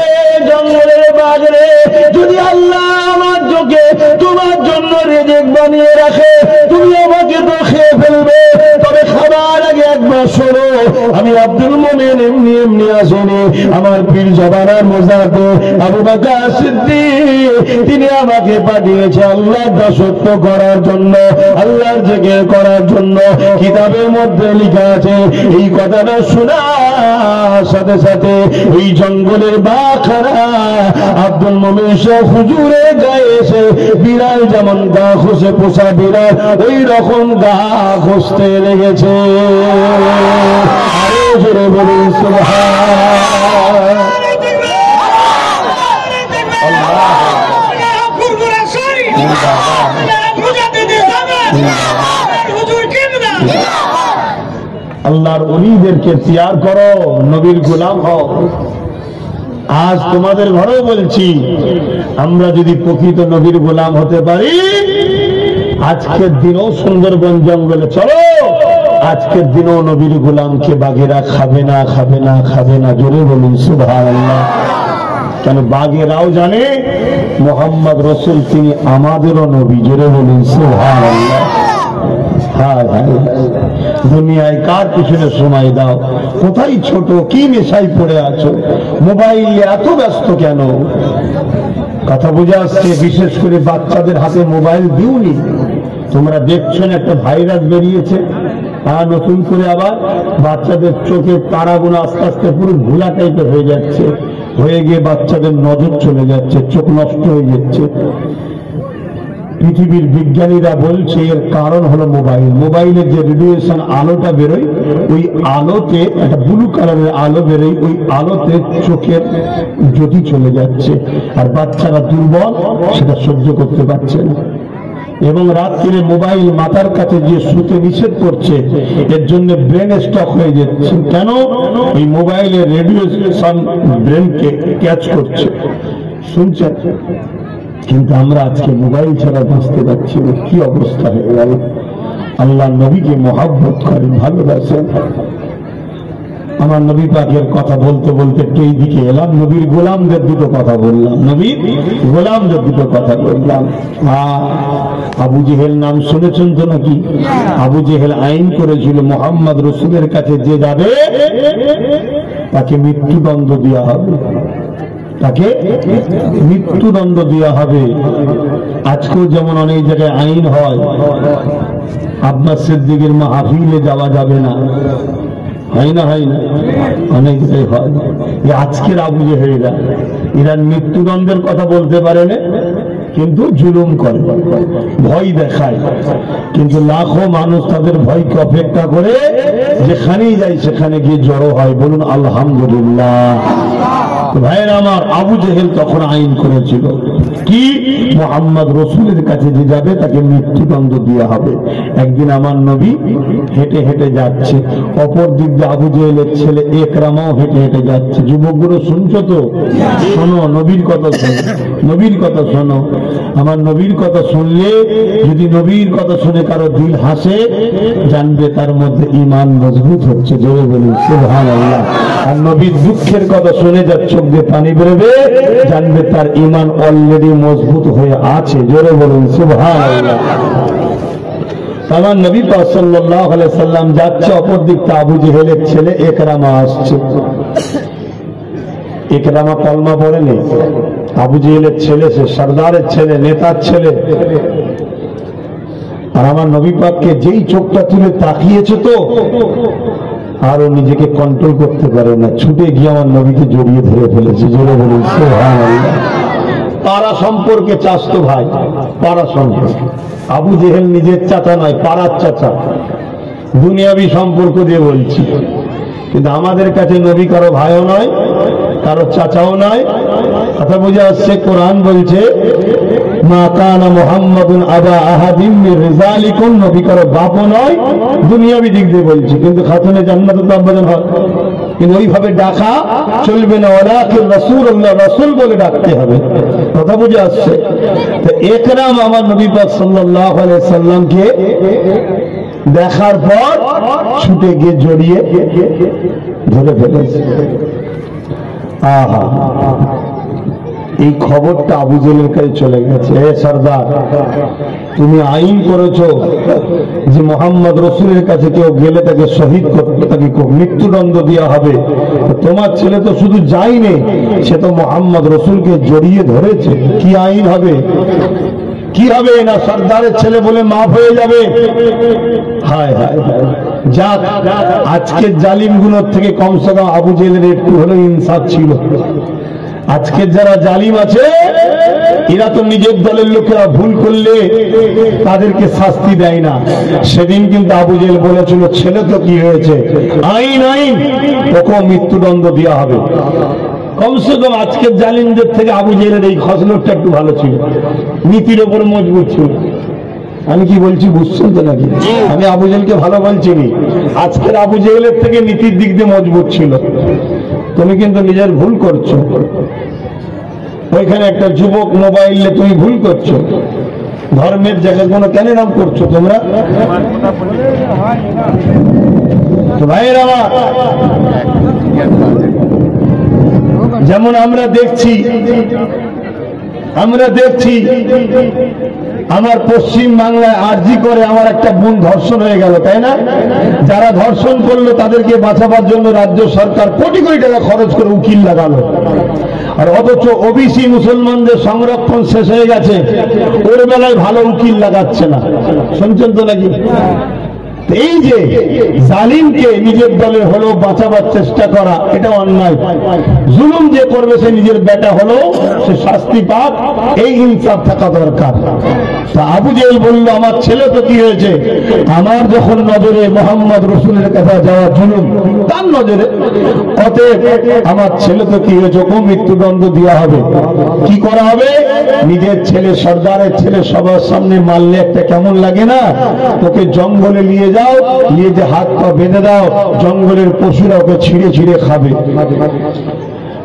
জঙ্গলের বাঘ রে, যদি আল্লাহ আমার চোখে তোমার জন্য রিজিক বানিয়ে রাখে, তুমি আমাকে তো খেয়ে ফেলবে, তবে খাবার আগে একবার শোনো, আমি আব্দুল মুমিন এমনি এমনি আসেনি, আমার পীর জবানার মুজাতে আবু বকর সিদ্দিক তিনি আমাকে পাঠিয়েছে আল্লাহর দাসত্ব করার জন্য, আল্লাহর জিকির করার জন্য। কিতাবের মধ্যে লেখা আছে, এই কথাটা শোনার সাথে সাথে ওই জঙ্গলের বাঘরা আব্দুল মুমিন সাহেব হুজুরের গায়ে এসে বিড়াল যেমন গা ঘষে পোষা বিড়াল, ওই রকম গা ঘষতে লেগেছে। আরে জোরে বলুন সুবহান। আল্লাহর ওলিদেরকে তৈয়ার করো, নবীর গোলাম হও। আজ তোমাদের ঘরেও বলছি, আমরা যদি প্রকৃত নবীর গোলাম হতে পারি, আজকের দিনও সুন্দরবন জঙ্গলে চলো, আজকের দিনও নবীর গোলামকে বাঘেরা খাবে না, খাবে না, খাবে না। জোরে বলুন সুবহানাল্লাহ। কেন? বাঘেরাও জানে মোহাম্মদ রসুল তিনি আমাদেরও নবী। জোরে বলুন সুবহানাল্লাহ। হ্যাঁ হ্যাঁ, দুনিয়ায় কার পিছনে সময় দাও? কোথায় ছোট, কি নেশায় পড়ে আছো? মোবাইলে এত ব্যস্ত কেন? কথা বুঝে আসছে? বিশেষ করে বাচ্চাদের হাতে মোবাইল দিওনি। তোমরা দেখছেন একটা ভাইরাস বেরিয়েছে, নতুন করে আবার বাচ্চাদের চোখের তারাগুলো আস্তে আস্তে পুরো ভোলা টাইপের হয়ে যাচ্ছে, হয়ে গিয়ে বাচ্চাদের নজর চলে যাচ্ছে, চোখ নষ্ট হয়ে যাচ্ছে। পৃথিবীর বিজ্ঞানীরা বলছে এর কারণ হলো মোবাইল। মোবাইলের যে রেডিয়েশন আলোটা বেরোয়, ওই আলোতে একটা ব্লু কালারের আলো বেরোয়, ওই আলোতে চোখের জ্যোতি চলে যাচ্ছে, আর বাচ্চারা দুর্বল, সেটা সহ্য করতে পারছে না। এবং রাত্রিরে মোবাইল মাথার কাছে যে শুতে নিষেধ করছে, এর জন্য ব্রেন স্টক হয়ে যাচ্ছে। কেন? এই মোবাইলের রেডিয়েশন ব্রেনকে ক্যাচ করছে। শুনছেন? কিন্তু আমরা আজকে মোবাইল ছাড়া বাঁচতে পারছি না। কি অবস্থা হয়ে গেল! আল্লাহ নবীকে মহব্বত করেন, ভালোবাসেন। আমার নবী পাকের কথা বলতে বলতে একটু এই দিকে এলাম, নবীর গোলামদের দুটো কথা বললাম, নবীর গোলামদের দুটো কথা বললাম। আবু জেহেল নাম শুনেছেন তো নাকি? আবু জেহেল আইন করেছিল মোহাম্মদ রসুলের কাছে যে যাবে তাকে মৃত্যুদণ্ড দেওয়া হবে, তাকে মৃত্যুদণ্ড দেওয়া হবে। আজকেও যেমন অনেক জায়গায় আইন হয়, আব্বাস সিদ্দিকের মাহফিলে যাওয়া যাবে না, হয় না? হয় না? অনেক জায়গায় হয়। আজকের আবু জেহেলরা এরা মৃত্যুদণ্ডের কথা বলতে পারে না, কিন্তু জুলুম করে, ভয় দেখায়। কিন্তু লাখো মানুষ তাদের ভয়কে অপেক্ষা করে যেখানেই যায় সেখানে গিয়ে জড়ো হয়। বলুন আলহামদুলিল্লাহ। ভাইয়ের আমার, আবু জেহেল তখন আইন করেছিল কি? মোহাম্মদ রসুলের কাছে যে যাবে তাকে মৃত্যুদণ্ড দেওয়া হবে। একদিন আমার নবী হেঁটে হেঁটে যাচ্ছে, অপর দিক দিয়ে আবু জেহেলের ছেলে একরামাও হেঁটে হেঁটে যাচ্ছে। যুবকগুলো শুনছো তো? শোনো, নবীর কথা শোনো, নবীর কথা শোনো। আমার নবীর কথা শুনলে, যদি নবীর কথা শুনে কারো দিল হাসে, জানবে তার মধ্যে ঈমান মজবুত হচ্ছে। জোরে বলুন সুবহানাল্লাহ। আর নবীর দুঃখের কথা শুনে যার চোখ দিয়ে পানি বেরোবে, জানবে তার ঈমান অলরেডি মজবুত হয়ে আছে। জোরে বলুন সুবহানাল্লাহ। আমার নবী পাক সাল্লাল্লাহু আলাইহি সাল্লাম যাচ্ছে, অপর দিক থেকে আবু জেহেলের ছেলে একরামা আসছে। একরামা কলমা পড়েনি, আবু জেহেলের ছেলে, সে সরদারের ছেলে, নেতার ছেলে। আর আমার নবী পাককে যেই চোখটা তুলে তাকিয়েছে তো আর ও নিজেকে কন্ট্রোল করতে পারে না, ছুটে গিয়ে আমার নবীকে জড়িয়ে ধরে ফেলেছে। জোরে বলুন সুবহানাল্লাহ। পাড়া সম্পর্কে চাচতো ভাই, পাড়া সম্পর্কে। আবু জেহেল নিজের চাচা নয়, পাড়ার চাচা। দুনিয়াবি সম্পর্ক দিয়ে বলছি, কিন্তু আমাদের কাছে নবী কারো ভাইও নয়, কারো চাচাও নয়। কথা বুঝে আসছে? কোরআন বলছে মা কানা মুহাম্মাদুন আবা আহাদিন মির রিজালিকুম, নবী কারো বাপও নয়। দুনিয়াবি দিক দিয়ে বলছি, কিন্তু খাতুনে জান্নাত তো আব্বাজান হয়। কিন্তু ওইভাবে ডাকা চলবে না, ওয়ালাকিন রাসূলুল্লাহ, রাসূল বলে ডাকতে হবে। কথা বুঝে আসছে? তো একরাম আমার নবী পাক সাল্লাল্লাহু আলাইহি সাল্লামকে দেখার পর ছুটে গিয়ে জড়িয়ে ধরে ফেলেছে। আহা, এই খবরটা আবু জেহেলের কাছে চলে গেছে। হে সরদার, তুমি আইন করেছো যে মোহাম্মদ রসুলের কাছে কেউ গেলে তাকে শহীদ করতে, তাকে মৃত্যুদণ্ড দেওয়া হবে। তোমার ছেলে তো শুধু যায়নি, সে তো মোহাম্মদ রসুলকে জড়িয়ে ধরেছে। কি আইন হবে? কি হবে? না সরদারের ছেলে বলে মাফ হয়ে যাবে? হায় হায় হায়। যাক, আজকের জালিমগুলোর থেকে কমসে কম আবু জেহেলের একটু হলেও ইনসাফ ছিল। আজকের যারা জালিম আছে, এরা তো নিজের দলের লোকেরা ভুল করলে তাদেরকে শাস্তি দেয় না। সেদিন কিন্তু আবু জেহেল বলেছিল, ছেলে তো কি হয়েছে, আইন আইন, ওকে মৃত্যুদণ্ড দেওয়া হবে। কমসে কম আজকের জালিমদের থেকে আবু জেহেলের এই খসলতটা একটু ভালো ছিল, নীতির ওপর মজবুত ছিল। আমি কি বলছি বুঝছেন তো নাকি? আমি আবু জেহেলকে ভালো বলছি নি, আজকের আবু জেহেলের থেকে নীতির দিক দিয়ে মজবুত ছিল। তুমি কিন্তু নিজের ভুল করছো। ওইখানে একটা যুবক মোবাইলে তুমি ভুল করছো, ধর্মের জায়গায় কোনো কেন নাম করছো তোমরা? তো ভাইয়েরা আমার, যেমন আমরা দেখছি আমার পশ্চিম বাংলায় আরজি করে আমার একটা বোন ধর্ষণ হয়ে গেল, তাই না? যারা ধর্ষণ করলো তাদেরকে বাঁচাবার জন্য রাজ্য সরকার কোটি কোটি টাকা খরচ করে উকিল লাগালো, আর অথচ ওবিসি মুসলমানদের সংরক্ষণ শেষ হয়ে গেছে, ওর বেলায় ভালো উকিল লাগাচ্ছে না। শুনছেন তো নাকি? এই যে জালিমকে নিজের দলে হলো বাঁচাবার চেষ্টা করা, এটা অন্যায়। জুলুম যে করবে সে নিজের বেটা হলো, সে শাস্তি পাক, এই ইনসাফ থাকা দরকার। তা আবু জেহেল বলল আমার ছেলে তো কি হয়েছে, আমার যখন নজরে মোহাম্মদ রসুলের কাছে যাওয়া জুলুম তার নজরে, অতএব আমার ছেলে তো কি হয়েছে, ওকে মৃত্যুদণ্ড দেওয়া হবে। কি করা হবে? নিজের ছেলে, সর্দারের ছেলে সবার সামনে মারলে একটা কেমন লাগে না? ওকে জঙ্গলে নিয়ে যাও, নিয়ে যে হাত পা বেঁধে দাও, জঙ্গলের পশুরা ওকে ছিঁড়ে ছিঁড়ে খাবে।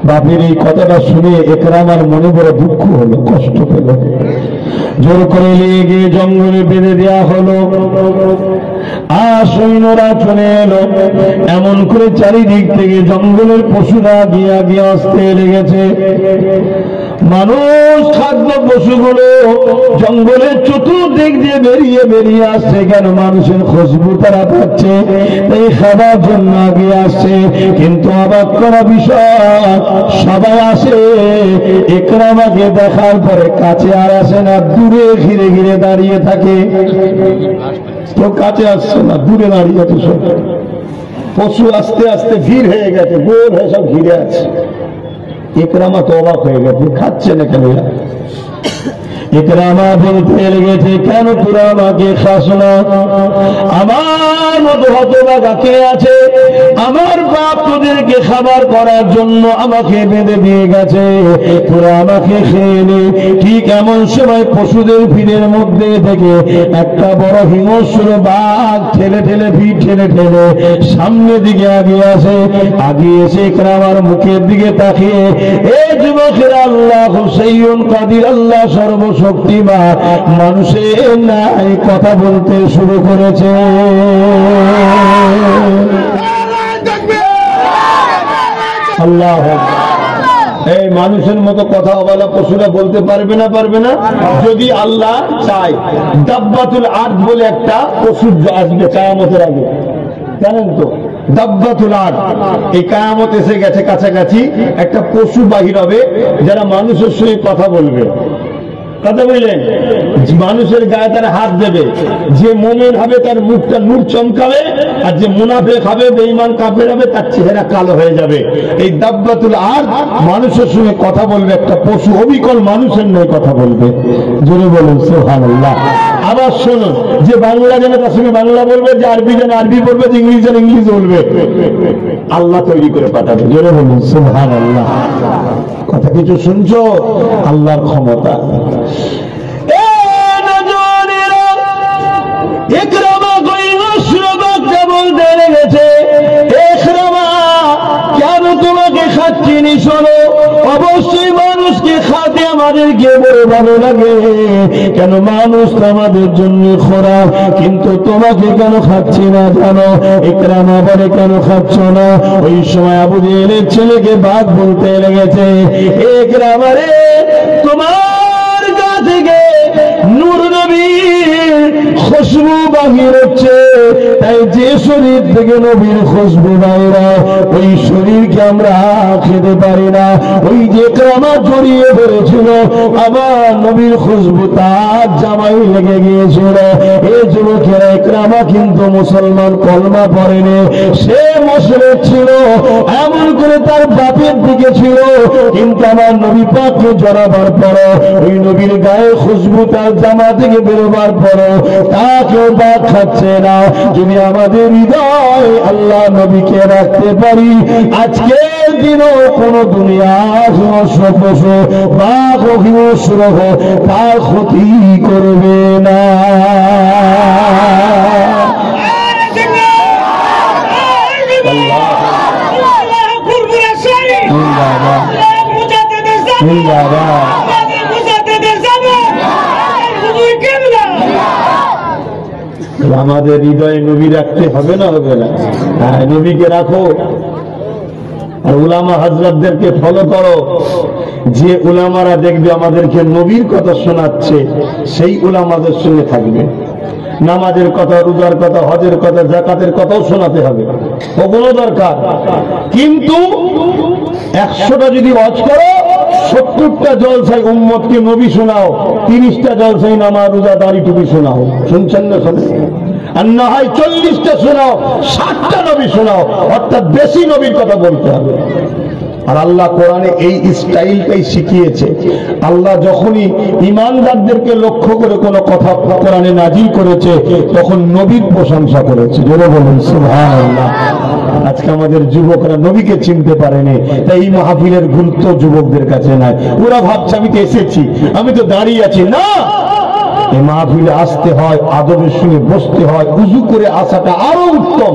বাপের এই কথাটা শুনে একরামার মনে বড় দুঃখ হলো, কষ্ট পেল। জোর করে নিয়ে গিয়ে জঙ্গলে বেঁধে দেওয়া হলো। আর সৈন্যরা চলে এলো, এমন করে চারিদিক থেকে জঙ্গলের পশুরা গিয়া গিয়ে আসতে লেগেছে। মানুষ খাদ্য পশুগুলো জঙ্গলের চতুর্দিক দিয়ে বেরিয়ে বেরিয়ে আসছে, কেন মানুষের খুশবু তারা পাচ্ছে, এই খাবার জন্য আগে আসছে। কিন্তু অবাক করা বিষয়, সবাই আসে, একরামাকে দেখার পরে কাছে আর আসে না, দূরে ঘিরে ঘিরে দাঁড়িয়ে থাকে। তো কাছে আসছে না, দূরে দাঁড়িয়ে আছে সব। পশু আস্তে আস্তে ভিড় হয়ে গেছে, গোল হয়ে সব ঘিরে আছে। একরামা তো অবাক হয়ে গেছে, খাচ্ছে না কেন? একরামা বলতে লেগেছে, কেন তোরা আমাকে খাস না? আমার মতো হতভাগা কে আছে? আমার বাপ তোদেরকে খাবার করার জন্য আমাকে বেঁধে দিয়ে গেছে, তোরা আমাকে খেয়ে নে। ঠিক এমন সময় পশুদের ভিড়ের মধ্যে থেকে একটা বড় হিংস্র বাঘ ঠেলে ঠেলে ভিড় ঠেলে ঠেলে সামনের দিকে আগিয়ে আসে। আগিয়ে এসে একরামার মুখের দিকে তাকিয়ে, এ যুবকেরা, আল্লাহ হুসাইন কাদির, আল্লাহ সর্বশক্তিমান, মানুষের নাই কথা বলতে শুরু করেছে। আল্লাহ, এই মানুষের মতো কথা বলা পশুরা বলতে পারবে না? পারবে না যদি আল্লাহ চায়। দাব্বাতুল আরদ বলে একটা পশু আসবে কিয়ামতের আগে, জানেন তো? দাব্বাতুল আরদ, এই কিয়ামত এসে গেছে কাছাকাছি, একটা পশু বাহির হবে যারা মানুষের সঙ্গে কথা বলবে। কথা বললেন, মানুষের গায়ে তারা হাত দেবে। যে মুমিন হবে তার মুখটা নূর চমকাবে, আর যে মুনাফিক হবে, বেঈমান কাফের হবে, তার চেহারা কালো হয়ে যাবে। এই দাব্বাতুল আরদ মানুষের সঙ্গে কথা বলবে, একটা পশু অবিকল মানুষের নয় কথা বলবে। জোরে বলুন সুবহানাল্লাহ। আবার শুনুন, যে বাংলা জানে তার সঙ্গে বাংলা বলবে, যে আরবি জানে আরবি বলবে, যে ইংলিশ জানে ইংলিশ বলবে। আল্লাহ তৈরি করে পাঠাবে। জোরে বলুন সুবহানাল্লাহ। কথা কিছু শুনছো? আল্লাহর ক্ষমতা। একরামা বলতে লেগেছে, একরামা কেন তোমাকে খাচ্ছি নি? শোনো, অবশ্যই মানুষকে খাতে আমাদেরকে বড় ভালো লাগে, কেন মানুষ তো আমাদের জন্য খোরাক, কিন্তু তোমাকে কেন খাচ্ছি না জানো? একরামা বলে, কেন খাচ্ছ না? ওই সময় আবু জেহেলের ছেলেকে বাঘ বলতে লেগেছে, একরামা রে, তোমার গা থেকে নূর নবীর খুশবু বাহির হচ্ছে, তাই যে শরীর থেকে নবীর খুশবু বাইরে, ওই শরীরকে আমরা খেতে পারি না। ওই যে একরামা জড়িয়ে ধরেছিল আমার নবীর খুশবু তার জামাই লেগে গিয়েছিল। এই যুবকেরা, একরামা কিন্তু মুসলমান, কলমা পড়েনি, সে মুশরিক ছিল, এমন করে তার বাপের দিকে ছিল, কিন্তু আমার নবী পাককে জড়াবার পর, ওই নবীর গায়ে খুশবু তার জামা থেকে বেরোবার পর তাকেও বাদ খাচ্ছে না। যদি আমাদের হৃদয় আল্লাহ নবীকে রাখতে পারি, আজকের দিনও কোন দুনিয়া পশু বা হিংস্র তার ক্ষতি করবে না। আমাদের হৃদয়ে নবী রাখতে হবে না, হবে না? হ্যাঁ, নবীকে রাখো আর উলামা হাজরাতদেরকে ফলো করো। যে উলামারা দেখবে আমাদেরকে নবীর কথা শোনাচ্ছে সেই উলামাদের সঙ্গে থাকবে। নামাজের কথা, রোজার কথা, হজের কথা, যাকাতের কথাও শোনাতে হবে, ওগুলো দরকার। কিন্তু 100টা যদি হজ করো, 70টা জলসায় উম্মতকে নবী শোনাও, 30টা জলসায় নামাজ, রোজা, দাড়ি, টুপি শোনাও। শুনছেন না? শোনেন। আর না হয় 40টা শোনাও, 60টা নবী শোনাও, অর্থাৎ বেশি নবীর কথা বলতে হবে। আর আল্লাহ কোরআনে এই স্টাইলটাই শিখিয়েছে। আল্লাহ যখনই ইমানদারদেরকে লক্ষ্য করে কোনো কথা কোরআনে নাজিল করেছে, তখন নবীর প্রশংসা করেছে। জোরে বলুন সুবহানাল্লাহ। আজকে আমাদের যুবকরা নবীকে চিনতে পারেনি, তাই এই মাহফিলের গুরুত্ব যুবকদের কাছে নাই। ওরা ভাবছে আমি তো এসেছি, আমি তো দাঁড়িয়ে আছি। না, এই মাহফিলে আসতে হয়, আদবের সঙ্গে বসতে হয়, উজু করে আসাটা আরো উত্তম।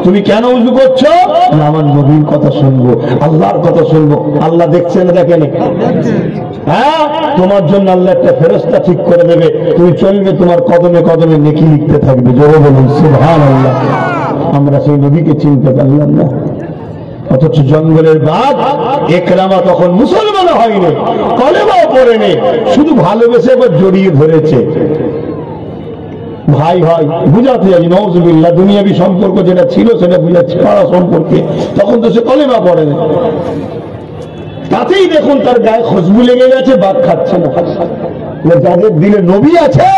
তুমি কেন উজু করছো? না, আমার নবীর কথা শুনবো, আল্লাহর কথা শুনবো। আল্লাহ দেখছে না দেখেনি? হ্যাঁ, তোমার জন্য আল্লাহ একটা ফেরেশতা ঠিক করে দেবে, তুমি চলবে, তোমার কদমে কদমে নেকি লিখতে থাকবে। জোরে বলুন সুবহানাল্লাহ। আমরা সেই নবীকে চিনতে পারলাম না, অথচ জঙ্গলের বাঘ একরামা তখন মুসলমান হয়নি, কলেমাও পড়েনি, শুধু ভালোবেসে এবার জড়িয়ে ধরেছে। ভাই হয় বুঝাতে যাই, নওজুবিল্লাহ, দুনিয়াবি সম্পর্ক যেটা ছিল সেটা বুঝাচ্ছে, পাড়া সম্পর্কে। তখন তো সে কলেমা পড়েনি, তাতেই দেখুন তার গায়ে খুশবু লেগে গেছে, বাঘ খাচ্ছে না। যাদের দিলে নবী আছে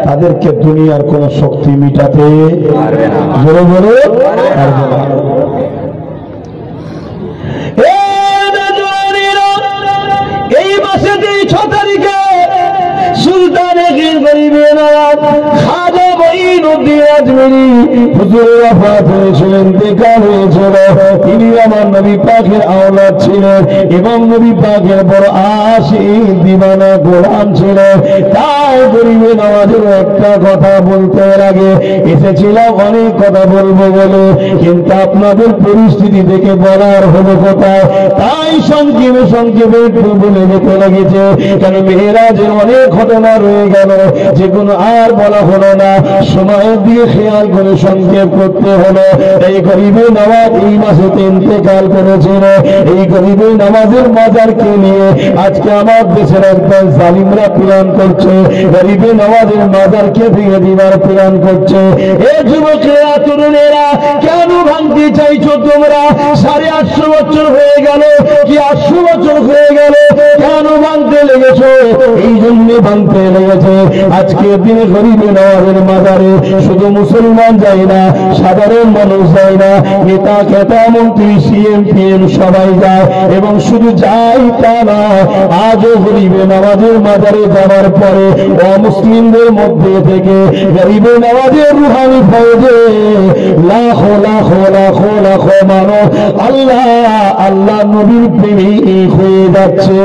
তাদেরকে দুনিয়ার কোন শক্তি মিটাতে পারবে না। জোরে বলে পারবে না। এই মাসে 6 তারিখে সুলতান গরিবের নওয়াজ খাজা মঈনুদ্দিন আজমিরি হুজুরের ওফাত হয়েছিল, ইন্তেকাল হয়েছিল। তিনি আমার নবী পাকের আওলাদ ছিলেন এবং নবী পাকের বড় আশিক দিওয়ানা গোলাম ছিলেন। তাই গরিবের নওয়াজের একটা কথা বলতে লাগে এসেছিলাম, অনেক কথা বলবো বলে, কিন্তু আপনাদের পরিস্থিতি দেখে বলার হলো কোথায়, তাই সংক্ষেপে সংক্ষেপে একটু বলে যেতে লেগেছে। কেন মেহেরাজের অনেক ঘটনা রয়ে গেল, যেগুলো আর বলা হলো না, সময়ের দিকে খেয়াল করে সংক্ষেপ করতে হলো। এই গরিবে নওয়াজ এই মাসে ইন্তেকাল করেছিল। এই গরিবে নওয়াজের মাজারকে নিয়ে আজকে আমার দেশের একদল জালিমরা প্ল্যান করছে, গরিবে নওয়াজের মাজারকে ভেঙে দিবার প্ল্যান করছে। এ যুবকেরা, তরুণেরা, কেন ভাঙতে চাইছো তোমরা? 850 বছর হয়ে গেল কি 800 বছর হয়ে গেল, কেন ভাঙতে লেগেছো? এই জন্য ভাঙতে লেগেছে। আজকের দিনে গরিবে নওয়াজের মাজারে শুধু মুসলমান যায় না, সাধারণ মানুষ যায় না, নেতা খেতা মন্ত্রী সিএম পিএম সবাই যায়। এবং শুধু যায় তা না, আজও গরিবে নওয়াজের মাজারে যাওয়ার পরে অমুসলিমদের মধ্যে থেকে গরিবে নওয়াজের রুহানি ফয়েজে লাখো লাখো লাখো লাখো মানুষ আল্লাহ আল্লাহ নবীর প্রেমিক হয়ে যাচ্ছে।